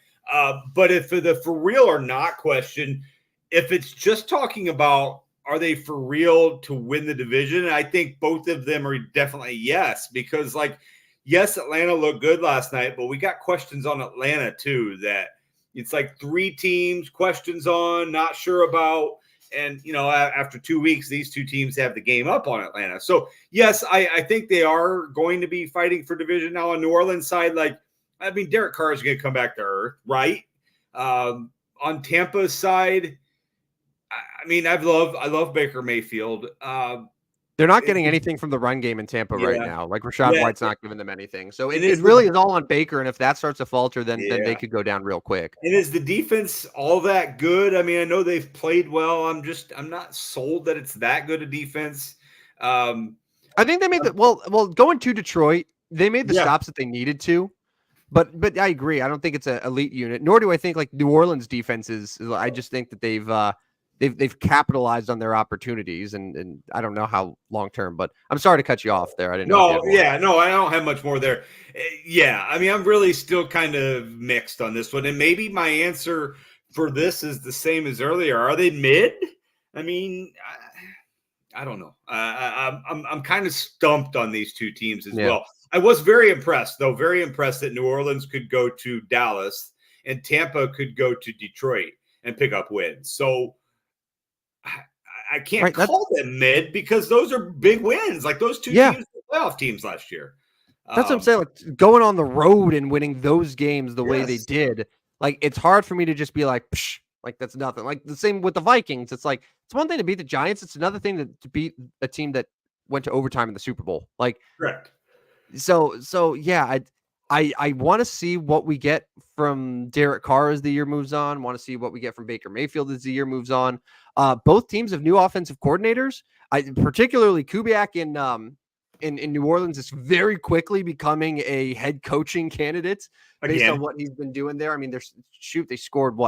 But if the for real or not question, if it's just talking about are they for real to win the division, I think both of them are definitely yes. Because yes, Atlanta looked good last night, but we got questions on Atlanta too. That it's like 3 teams, questions on, not sure about. And, after 2 weeks, these 2 teams have the game up on Atlanta. So, yes, I think they are going to be fighting for division. Now, on New Orleans side, Derek Carr is going to come back to earth, right? On Tampa's side, I love Baker Mayfield. They're not getting anything from the run game in Tampa right now. Like Rashad White's not giving them anything. So it really is all on Baker. And if that starts to falter, then they could go down real quick. And is the defense all that good? I mean, I know they've played well. I'm not sold that it's that good a defense. I think they made going to Detroit, they made the stops that they needed to. But I agree. I don't think it's an elite unit, nor do I think like New Orleans defense is. I just think that they've capitalized on their opportunities, and I don't know how long term. But I'm sorry to cut you off there. I didn't know. I don't have much more there. Yeah, I mean, I'm really still kind of mixed on this one, and maybe my answer for this is the same as earlier. Are they mid? I mean, I don't know. I'm kind of stumped on these 2 teams as well. I was very impressed that New Orleans could go to Dallas and Tampa could go to Detroit and pick up wins. So I can't call them mid because those are big wins. Like those two teams were playoff teams last year. That's what I'm saying. Like going on the road and winning those games the way they did, like it's hard for me to just be like, psh, like that's nothing. Like the same with the Vikings. It's like it's one thing to beat the Giants. It's another thing to beat a team that went to overtime in the Super Bowl. Like, correct. So yeah, I want to see what we get from Derek Carr as the year moves on. Want to see what we get from Baker Mayfield as the year moves on. Both teams have new offensive coordinators. Particularly Kubiak in New Orleans is very quickly becoming a head coaching candidate based on what he's been doing there. I mean, they scored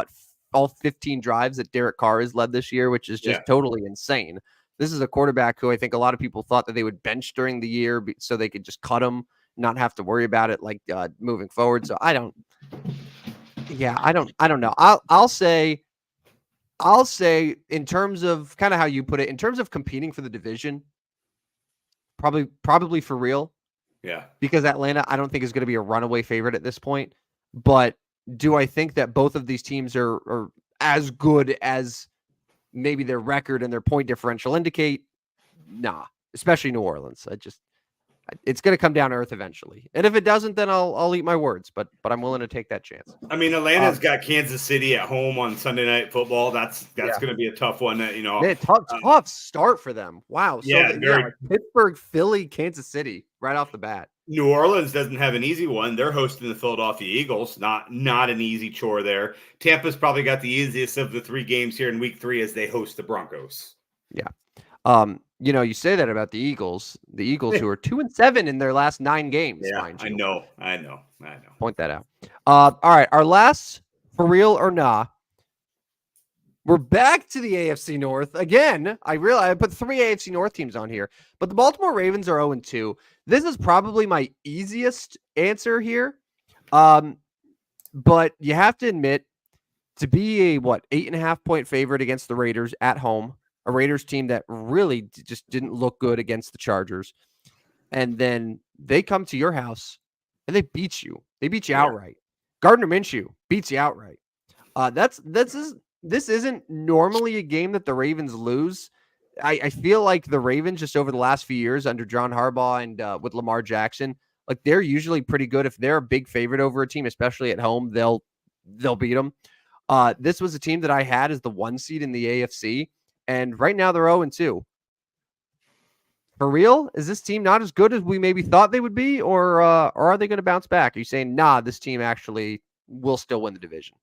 all 15 drives that Derek Carr has led this year, which is just totally insane. This is a quarterback who I think a lot of people thought that they would bench during the year so they could just cut him, not have to worry about it like moving forward. So I don't know. I'll say in terms of kind of how you put it, in terms of competing for the division, probably for real. Yeah. Because Atlanta, I don't think is going to be a runaway favorite at this point. But do I think that both of these teams are as good as maybe their record and their point differential indicate? Nah, especially New Orleans. It's going to come down to earth eventually. And if it doesn't, then I'll eat my words, but I'm willing to take that chance. I mean, Atlanta's got Kansas City at home on Sunday Night Football. That's going to be a tough one. Tough start for them. Wow. So Pittsburgh, Philly, Kansas City right off the bat. New Orleans doesn't have an easy one. They're hosting the Philadelphia Eagles. Not an easy chore there. Tampa's probably got the easiest of the 3 games here in week 3 as they host the Broncos. Yeah. You say that about the Eagles who are 2-7 in their last 9 games. Yeah, mind you. I know. Point that out. All right. Our last for real or nah. We're back to the AFC North again. I realize I put 3 AFC North teams on here, but the Baltimore Ravens are 0-2. This is probably my easiest answer here. But you have to admit, to be a 8.5 point favorite against the Raiders at home, a Raiders team that really just didn't look good against the Chargers, and then they come to your house and they beat you. They beat you outright. Gardner Minshew beats you outright. This isn't normally a game that the Ravens lose. I feel like the Ravens just over the last few years under John Harbaugh and with Lamar Jackson, like they're usually pretty good. If they're a big favorite over a team, especially at home, they'll beat them. This was a team that I had as the 1 seed in the AFC, and right now they're 0-2. For real? Is this team not as good as we maybe thought they would be, or are they going to bounce back? Are you saying, nah, this team actually will still win the division?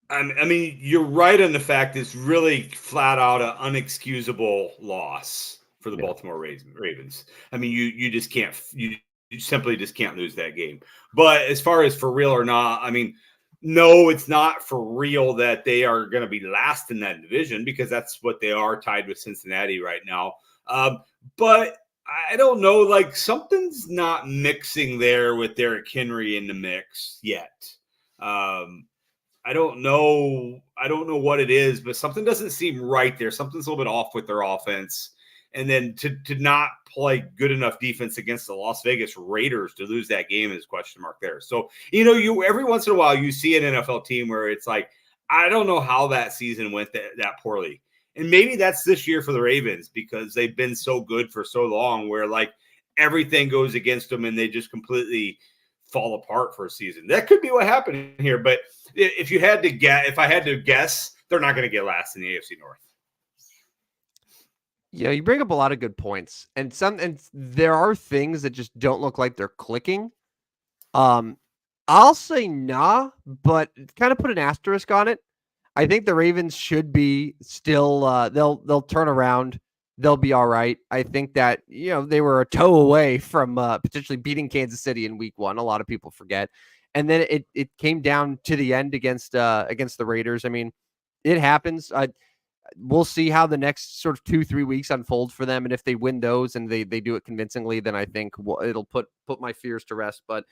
I mean, you're right on the fact it's really flat out an unexcusable loss for the Baltimore Ravens. I mean, you just can't, you simply just can't lose that game. But as far as for real or not, I mean, no, it's not for real that they are going to be last in that division because that's what they are, tied with Cincinnati right now. But I don't know, like something's not mixing there with Derrick Henry in the mix yet. I don't know what it is, but something doesn't seem right there. Something's a little bit off with their offense. And then to not play good enough defense against the Las Vegas Raiders to lose that game is question mark there. So, you every once in a while you see an NFL team where it's like, I don't know how that season went that poorly. And maybe that's this year for the Ravens because they've been so good for so long where like everything goes against them and they just completely fall apart for a season. That could be what happened here. But if I had to guess, they're not going to get last in the AFC North. Yeah, you bring up a lot of good points, and there are things that just don't look like they're clicking. I'll say nah, but kind of put an asterisk on it. I think the Ravens should be still. They'll turn around. They'll be all right. I think that they were a toe away from potentially beating Kansas City in Week 1. A lot of people forget, and then it came down to the end against the Raiders. I mean, it happens. We'll see how the next sort of 2-3 weeks unfold for them. And if they win those and they do it convincingly, then I think it'll put my fears to rest. But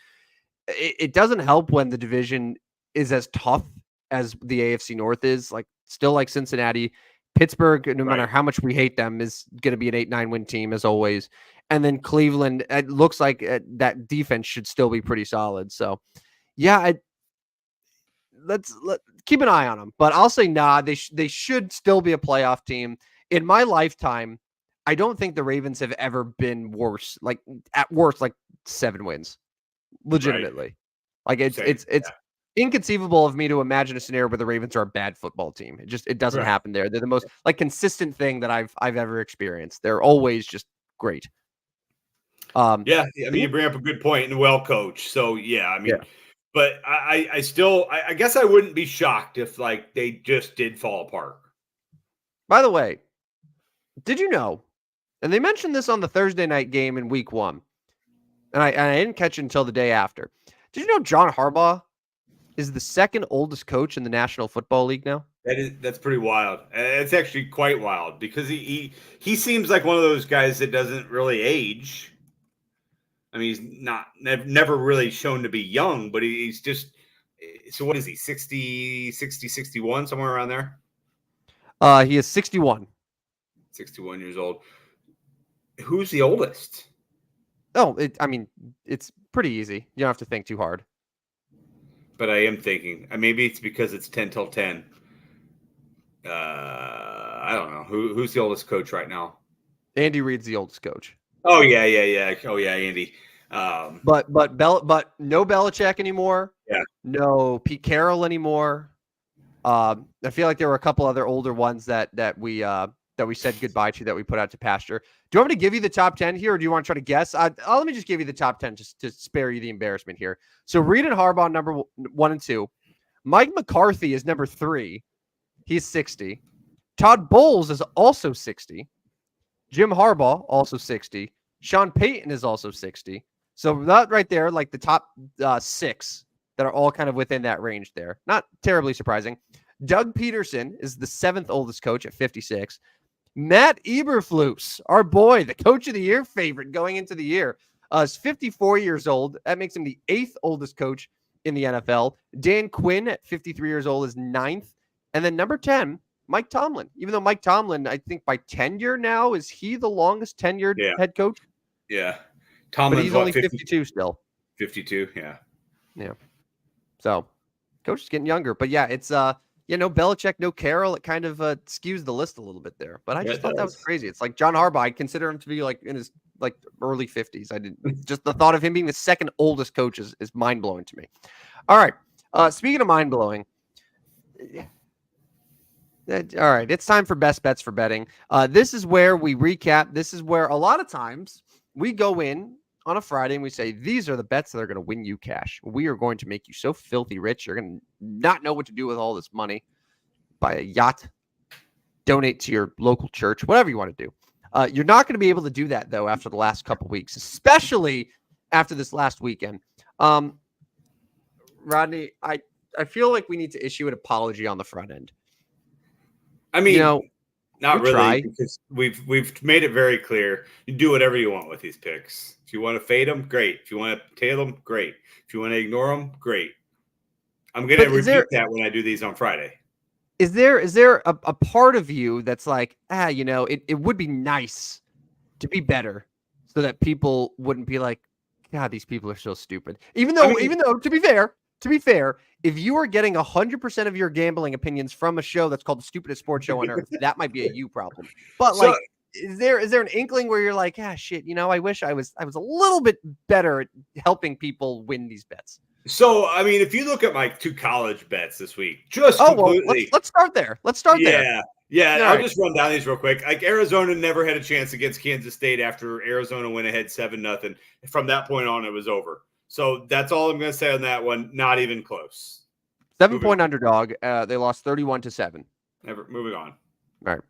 it doesn't help when the division is as tough as the AFC North is. Like still like Cincinnati, Pittsburgh, no matter how much we hate them, is going to be an 8-9 win team as always. And then Cleveland, it looks like that defense should still be pretty solid. So yeah, let's keep an eye on them. But I'll say they should still be a playoff team. In my lifetime, I don't think the Ravens have ever been worse. Like at worst, like 7 wins, legitimately. Like it's inconceivable of me to imagine a scenario where the Ravens are a bad football team. It doesn't happen there. They're the most like consistent thing that I've ever experienced. They're always just great. I mean, you bring up a good point and well coached. So but I still guess I wouldn't be shocked if like they just did fall apart. By the way, did you know? And they mentioned this on the Thursday night game in week 1. And I didn't catch it until the day after. Did you know John Harbaugh is the second oldest coach in the National Football League now? That's pretty wild. It's actually quite wild because he seems like one of those guys that doesn't really age. I mean, he's never really shown to be young, but he's just, so what is he, 60, 61, somewhere around there? He is 61. 61 years old. Who's the oldest? Oh, it's pretty easy. You don't have to think too hard. But I am thinking, maybe it's because it's 10 till 10. I don't know. Who's the oldest coach right now? Andy Reid's the oldest coach. Oh, yeah. Oh, yeah, Andy. But no Belichick anymore. Yeah. No Pete Carroll anymore. I feel like there were a couple other older ones that we said goodbye to, that we put out to pasture. Do you want me to give you the top 10 here, or do you want to try to guess? Let me just give you the top 10 just to spare you the embarrassment here. So Reid and Harbaugh, number 1 and 2. Mike McCarthy is number 3. He's 60. Todd Bowles is also 60. Jim Harbaugh, also 60. Sean Payton is also 60. So that right there, like the top 6 that are all kind of within that range there. Not terribly surprising. Doug Peterson is the 7th oldest coach at 56. Matt Eberflus, our boy, the coach of the year favorite going into the year, is 54 years old. That makes him the 8th oldest coach in the NFL. Dan Quinn at 53 years old is 9th. And then number 10, Mike Tomlin. Even though Mike Tomlin, I think by tenure now, is he the longest tenured head coach? Yeah. Tomlin's, but he's only 52 still. 52, yeah. So, coach is getting younger. But yeah, it's no Belichick, no Carroll. It kind of skews the list a little bit there. But I just thought that was crazy. It's like John Harbaugh. I consider him to be like in his like early 50s. I didn't just the thought of him being the second oldest coach is mind blowing to me. All right. Speaking of mind blowing. All right, it's time for best bets for betting. This is where we recap. This is where a lot of times we go in on a Friday and we say, these are the bets that are going to win you cash. We are going to make you so filthy rich, you're going to not know what to do with all this money. Buy a yacht, donate to your local church, whatever you want to do. You're not going to be able to do that, though, after the last couple weeks, especially after this last weekend. Rodney, I feel like we need to issue an apology on the front end. I mean, not really, because we've made it very clear. You do whatever you want with these picks. If you want to fade them, great. If you want to tail them, great. If you want to ignore them, great. I'm going to repeat that when I do these on Friday. Is there a part of you that's like, it would be nice to be better so that people wouldn't be like, God, these people are so stupid. Even though, to be fair, if you are getting 100% of your gambling opinions from a show that's called the stupidest sports show on earth, that might be a you problem. But is there an inkling where you're like, shit, I wish I was a little bit better at helping people win these bets? So, I mean, if you look at my 2 college bets this week, completely. Let's start there. Yeah. I'll just run down these real quick. Like Arizona never had a chance against Kansas State after Arizona went ahead 7-0. From that point on, it was over. So that's all I'm going to say on that one. Not even close. 7-point underdog. They lost 31-7. Moving on. All right.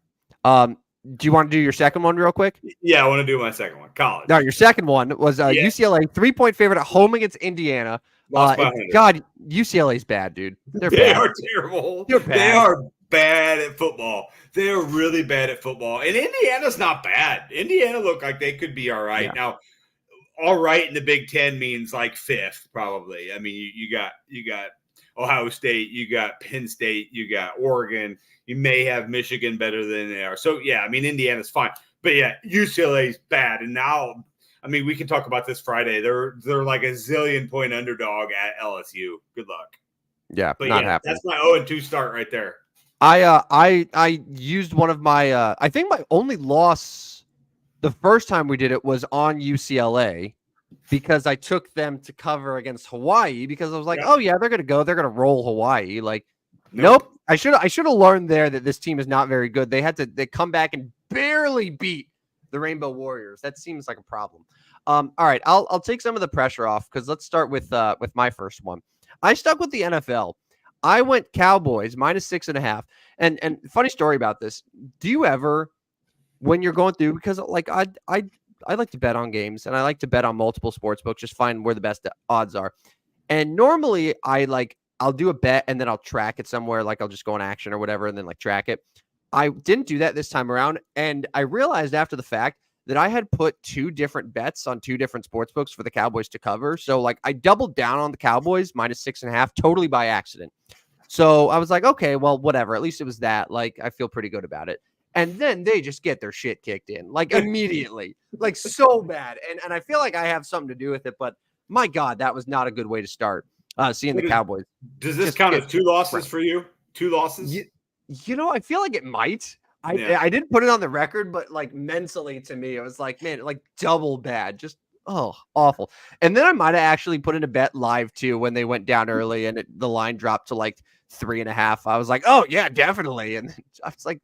Do you want to do your second one real quick? Yeah, I want to do my second one. College. No, your second one was UCLA 3-point favorite at home against Indiana. God, UCLA's bad, dude. They are terrible. They are bad at football. They are really bad at football. And Indiana's not bad. Indiana looked like they could be all right. Yeah. Now, all right in the Big Ten means like 5th, probably. I mean, you got Ohio State, you got Penn State, you got Oregon. You may have Michigan better than they are. So, yeah, I mean, Indiana's fine. But, yeah, UCLA's bad. And now, I mean, we can talk about this Friday. They're like a 1,000,000,000-point underdog at LSU. Good luck. Yeah, But not yeah, happening. that's my 0-2 start right there. I used one of my I think my only loss the first time we did it was on UCLA because I took them to cover against Hawaii because I was like, Yep. oh yeah, they're gonna roll Hawaii. Like, Nope. nope. I should have learned there that this team is not very good. They come back and barely beat the Rainbow Warriors. That seems like a problem. All right, I'll take some of the pressure off because let's start with my first one. I stuck with the NFL. I went Cowboys -6.5. And funny story about this. Do you ever, when you're going through, because like I like to bet on games and I like to bet on multiple sports books, just find where the best odds are. And normally I'll do a bet and then I'll track it somewhere, like I'll just go on Action or whatever and then like track it. I didn't do that this time around, and I realized after the fact that I had put two different bets on two different sports books for the Cowboys to cover. So like I doubled down on the Cowboys -6.5 totally by accident. So I was like, okay, well, whatever. At least it was that. Like, I feel pretty good about it. And then they just get their shit kicked in, like immediately, like so bad. And I feel like I have something to do with it, but my God, that was not a good way to start seeing the Cowboys. Does this count as 2 losses for you? 2 losses? I feel like it might. Yeah. I didn't put it on the record, but like mentally to me, it was like, man, like double bad, just awful. And then I might have actually put in a bet live too when they went down early and the line dropped to like 3.5. I was like, oh yeah, definitely. And I was like,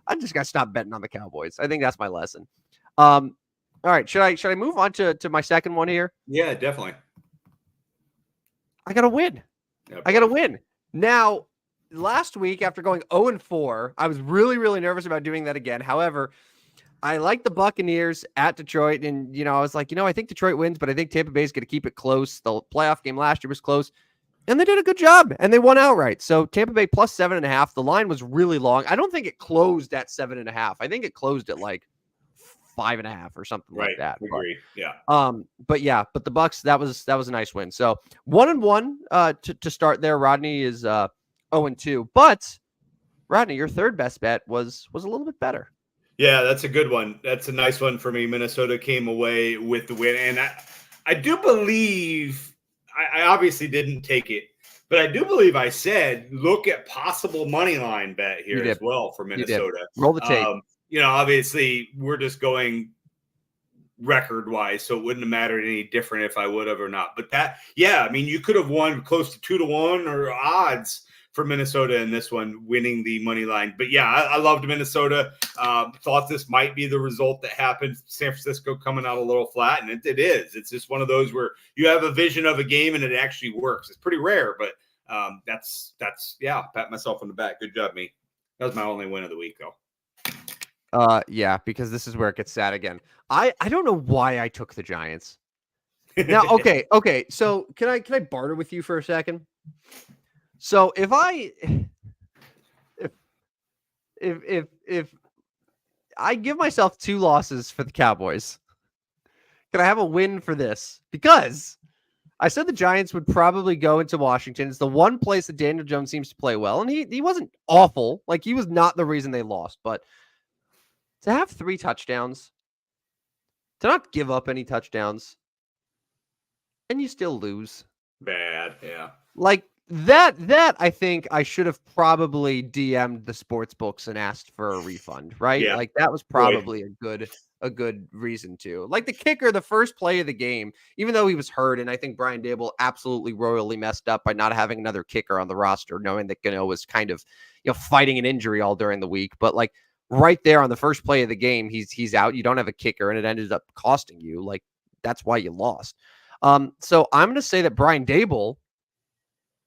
I just got to stop betting on the Cowboys. I think that's my lesson. All right, should I move on to my second one here? Yeah, definitely. I got to win. Yep. I got to win. Now, last week after going 0-4, I was really, really nervous about doing that again. However, I like the Buccaneers at Detroit. And, I was like, I think Detroit wins, but I think Tampa Bay is going to keep it close. The playoff game last year was close. And they did a good job, and they won outright. So Tampa Bay +7.5. The line was really long. I don't think it closed at 7.5. I think it closed at like 5.5 or something like that. Agree. Yeah. But the Bucks, that was a nice win. So 1-1 to start there. Rodney is 0-2. But Rodney, your third best bet was a little bit better. Yeah, that's a good one. That's a nice one for me. Minnesota came away with the win, and I do believe. I obviously didn't take it, but I do believe I said, look at possible money line bet here as well for Minnesota. Roll the tape. Obviously we're just going record wise, so it wouldn't have mattered any different if I would have or not. But you could have won close to 2-1 or odds for Minnesota in this one, winning the money line. But yeah, I loved Minnesota. Thought this might be the result that happened. San Francisco coming out a little flat, and it is. It's just one of those where you have a vision of a game and it actually works. It's pretty rare, but that's pat myself on the back. Good job, me. That was my only win of the week, though. Yeah, because this is where it gets sad again. I don't know why I took the Giants. Now, okay. So can I barter with you for a second? So if I give myself 2 losses for the Cowboys, can I have a win for this? Because I said the Giants would probably go into Washington. It's the one place that Daniel Jones seems to play well, and he wasn't awful. Like, he was not the reason they lost, but to have 3 touchdowns, to not give up any touchdowns, and you still lose. Bad, yeah. Like, that I think I should have probably DM'd the sports books and asked for a refund, right? Yeah. Like, that was probably a good reason to. Like, the kicker, the first play of the game, even though he was hurt, and I think Brian Dable absolutely royally messed up by not having another kicker on the roster, knowing that Gano was kind of fighting an injury all during the week. But like right there on the first play of the game, he's out. You don't have a kicker, and it ended up costing you. Like, that's why you lost. So I'm gonna say that Brian Dable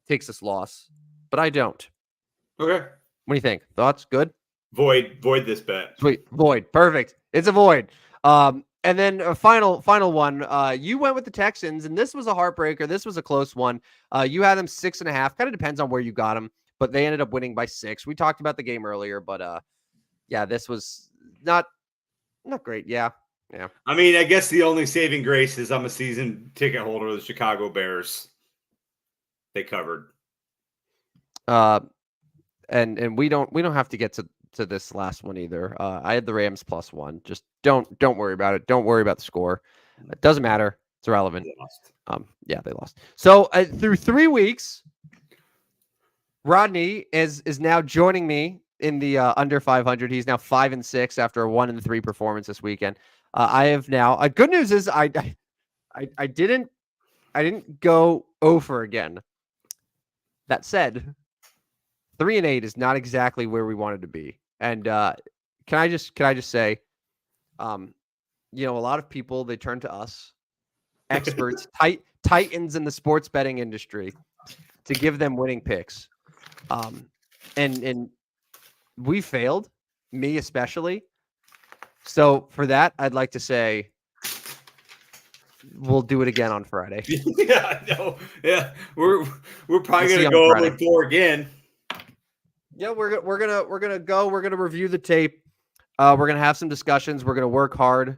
takes this loss, but I don't. Okay. What do you think? Thoughts? Good? Void this bet. Sweet. Void. Perfect. It's a void. And then a final one. You went with the Texans, and this was a heartbreaker. This was a close one. You had them 6.5. Kind of depends on where you got them, but they ended up winning by 6. We talked about the game earlier, but this was not great. Yeah. I mean, I guess the only saving grace is I'm a season ticket holder of the Chicago Bears. They covered. And we don't have to get to this last one either. I had the Rams +1. Just don't worry about it. Don't worry about the score. It doesn't matter. It's irrelevant. They lost. They lost. So through 3 weeks, Rodney is now joining me in the under 500. He's now 5-6 after a 1-3 performance this weekend. I have now. Good news is I didn't go over again. That said, 3-8 is not exactly where we wanted to be. And can I just say, a lot of people, they turn to us, experts, titans in the sports betting industry, to give them winning picks. And we failed, me especially. So for that, I'd like to say we'll do it again on Friday. Yeah, we're probably gonna go 0-4 again. Yeah, we're gonna go. We're gonna review the tape. We're gonna have some discussions. We're gonna work hard,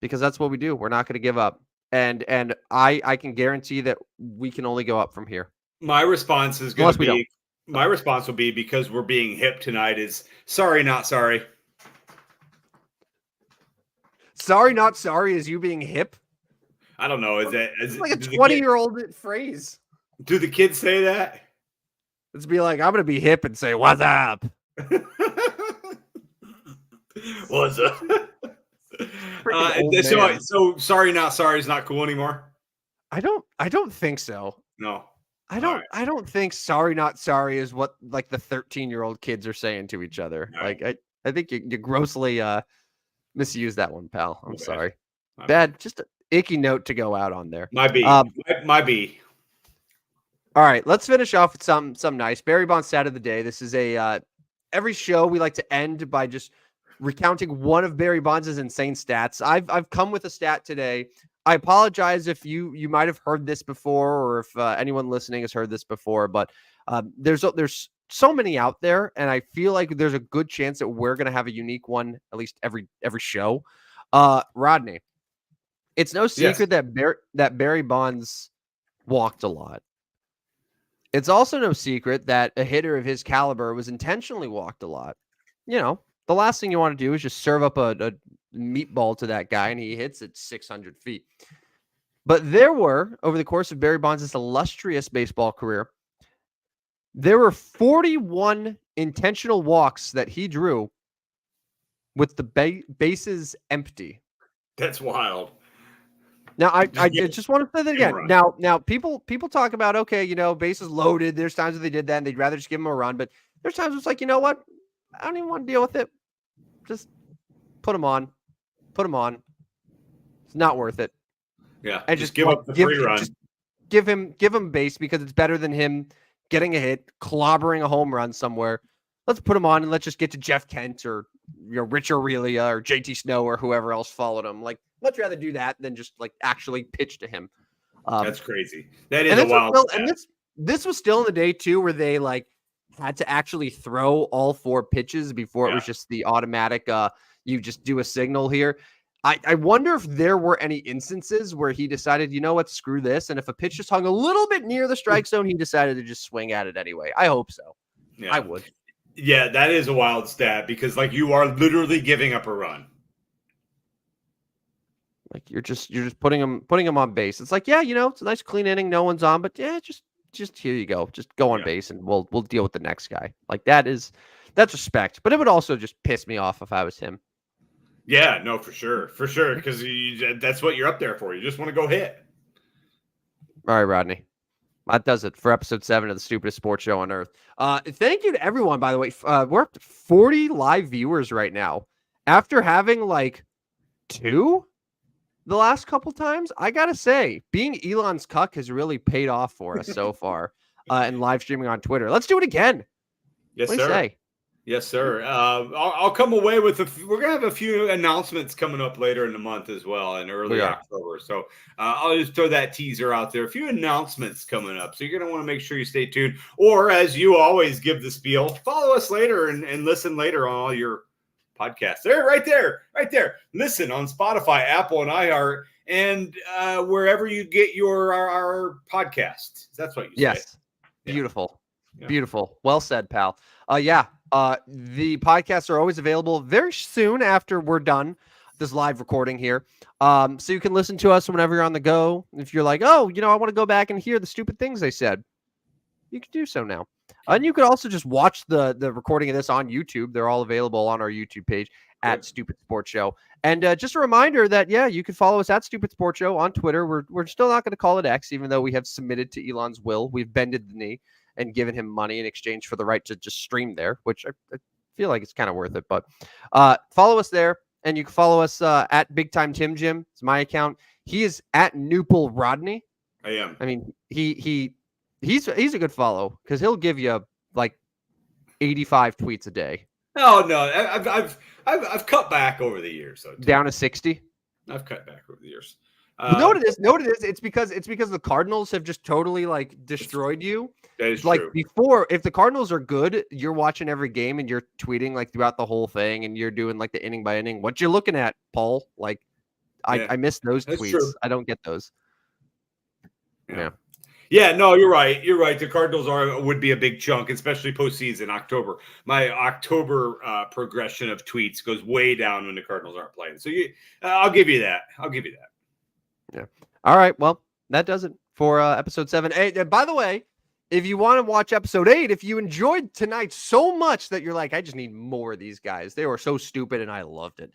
because that's what we do. We're not gonna give up. And I can guarantee that we can only go up from here. My response is going to be, my response will be, because we're being hip tonight, is sorry, not sorry. Sorry, not sorry is you being hip? I don't know. It's like a 20-year-old phrase. Do the kids say that? Let's be like, I'm going to be hip and say, what's up? What's up? So sorry, not sorry is not cool anymore. I don't think so. No. I don't think sorry, not sorry is what like the 13-year-old kids are saying to each other. Right. Like I think you grossly misused that one, pal. I'm sorry. Bad. Just an icky note to go out on there. My B. My B. All right, let's finish off with some nice Barry Bonds stat of the day. This is a every show we like to end by just recounting one of Barry Bonds' insane stats. I've come with a stat today. I apologize if you might have heard this before, or if anyone listening has heard this before, but there's so many out there, and I feel like there's a good chance that we're gonna have a unique one at least every show. Rodney, it's no secret that Barry Bonds walked a lot. It's also no secret that a hitter of his caliber was intentionally walked a lot. The last thing you want to do is just serve up a meatball to that guy and he hits it 600 feet. But there were, over the course of Barry Bonds' illustrious baseball career, there were 41 intentional walks that he drew with the bases empty. That's wild. Now, I just want to say that again. Now, people talk about, okay, bases loaded. There's times that they did that and they'd rather just give him a run. But there's times it's like, you know what? I don't even want to deal with it. Just put him on. It's not worth it. Yeah, and just give up the free run. Just give him base, because it's better than him getting a hit, clobbering a home run somewhere. Let's put him on and let's just get to Jeff Kent or Rich Aurelia or JT Snow or whoever else followed him. Like, much rather do that than just like actually pitch to him. That's crazy. That is a wild. And this was still in the day too, where they like had to actually throw all 4 pitches before it was just the automatic. You just do a signal here. I wonder if there were any instances where he decided, you know what, screw this. And if a pitch just hung a little bit near the strike zone, he decided to just swing at it anyway. I hope so. Yeah. I would. Yeah, that is a wild stat, because like you are literally giving up a run. Like you're just putting him on base. It's like, yeah, it's a nice clean inning, no one's on, but yeah, just here you go. Just go on base and we'll deal with the next guy. Like that's respect. But it would also just piss me off if I was him. Yeah, no, for sure. Because that's what you're up there for. You just want to go hit. All right, Rodney. That does it for episode 7 of the Stupidest Sports Show on Earth. Thank you to everyone, by the way. We're up to 40 live viewers right now. After having like 2 the last couple times, I got to say, being Elon's cuck has really paid off for us so far and live streaming on Twitter. Let's do it again. Yes, what sir. Do you say? Yes, sir. I'll come away with we're going to have a few announcements coming up later in the month as well, in early October. So I'll just throw that teaser out there. A few announcements coming up. So you're going to want to make sure you stay tuned. Or as you always give the spiel, follow us later and listen later on all your podcasts. Right there. Listen on Spotify, Apple, and iHeart, and wherever you get our podcast. That's what you say. Yes. Yeah. Beautiful. Well said, pal. The podcasts are always available very soon after we're done this live recording here. So you can listen to us whenever you're on the go. If you're like, oh, I want to go back and hear the stupid things they said. you can do so now. And you could also just watch the recording of this on YouTube. They're all available on our YouTube page at Stupid Sports Show. And just a reminder that, you can follow us at Stupid Sports Show on Twitter. We're still not going to call it X, even though we have submitted to Elon's will. We've bended the knee and given him money in exchange for the right to just stream there, which I feel like it's kind of worth it. But follow us there, and you can follow us at Big Time Tim Jim. It's my account. He is at Newple Rodney. I am. I mean, he's a good follow because he'll give you like 85 tweets a day. Oh no, I've cut back over the years. So down to 60. I've cut back over the years. Know what it is? It's because the Cardinals have just totally like destroyed you. That is like true. Before, if the Cardinals are good, you're watching every game and you're tweeting like throughout the whole thing, and you're doing like the inning by inning. What you looking at, Paul? Like, I miss those tweets. True. I don't get those. Yeah. Yeah, no, you're right. You're right. The Cardinals would be a big chunk, especially postseason, October. My October progression of tweets goes way down when the Cardinals aren't playing. So I'll give you that. Yeah. All right. Well, that does it for episode 7. Hey, by the way, if you want to watch episode 8, if you enjoyed tonight so much that you're like, I just need more of these guys. They were so stupid and I loved it.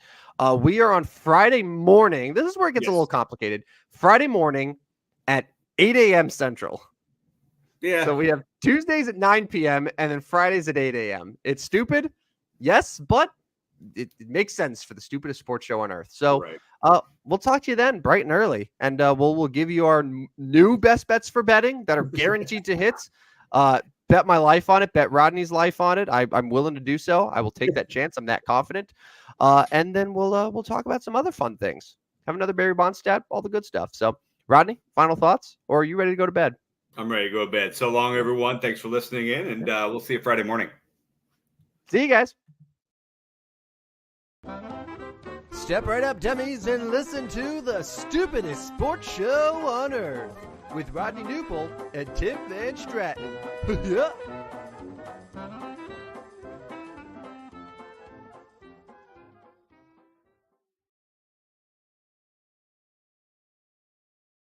We are on Friday morning. This is where it gets a little complicated. Friday morning at 8 a.m. Central. Yeah. So we have Tuesdays at 9 p.m. and then Fridays at 8 a.m. It's stupid. Yes, but it makes sense for the stupidest sports show on earth. So we'll talk to you then bright and early. And we'll give you our new best bets for betting that are guaranteed to hit. Bet my life on it. Bet Rodney's life on it. I'm willing to do so. I will take that chance. I'm that confident. And then we'll talk about some other fun things. Have another Barry Bonds stat, all the good stuff. So Rodney, final thoughts, or are you ready to go to bed? I'm ready to go to bed. So long, everyone. Thanks for listening in, and we'll see you Friday morning. See you guys. Step right up, dummies, and listen to the stupidest sports show on earth with Rodney Newple and Tim Van Stratton.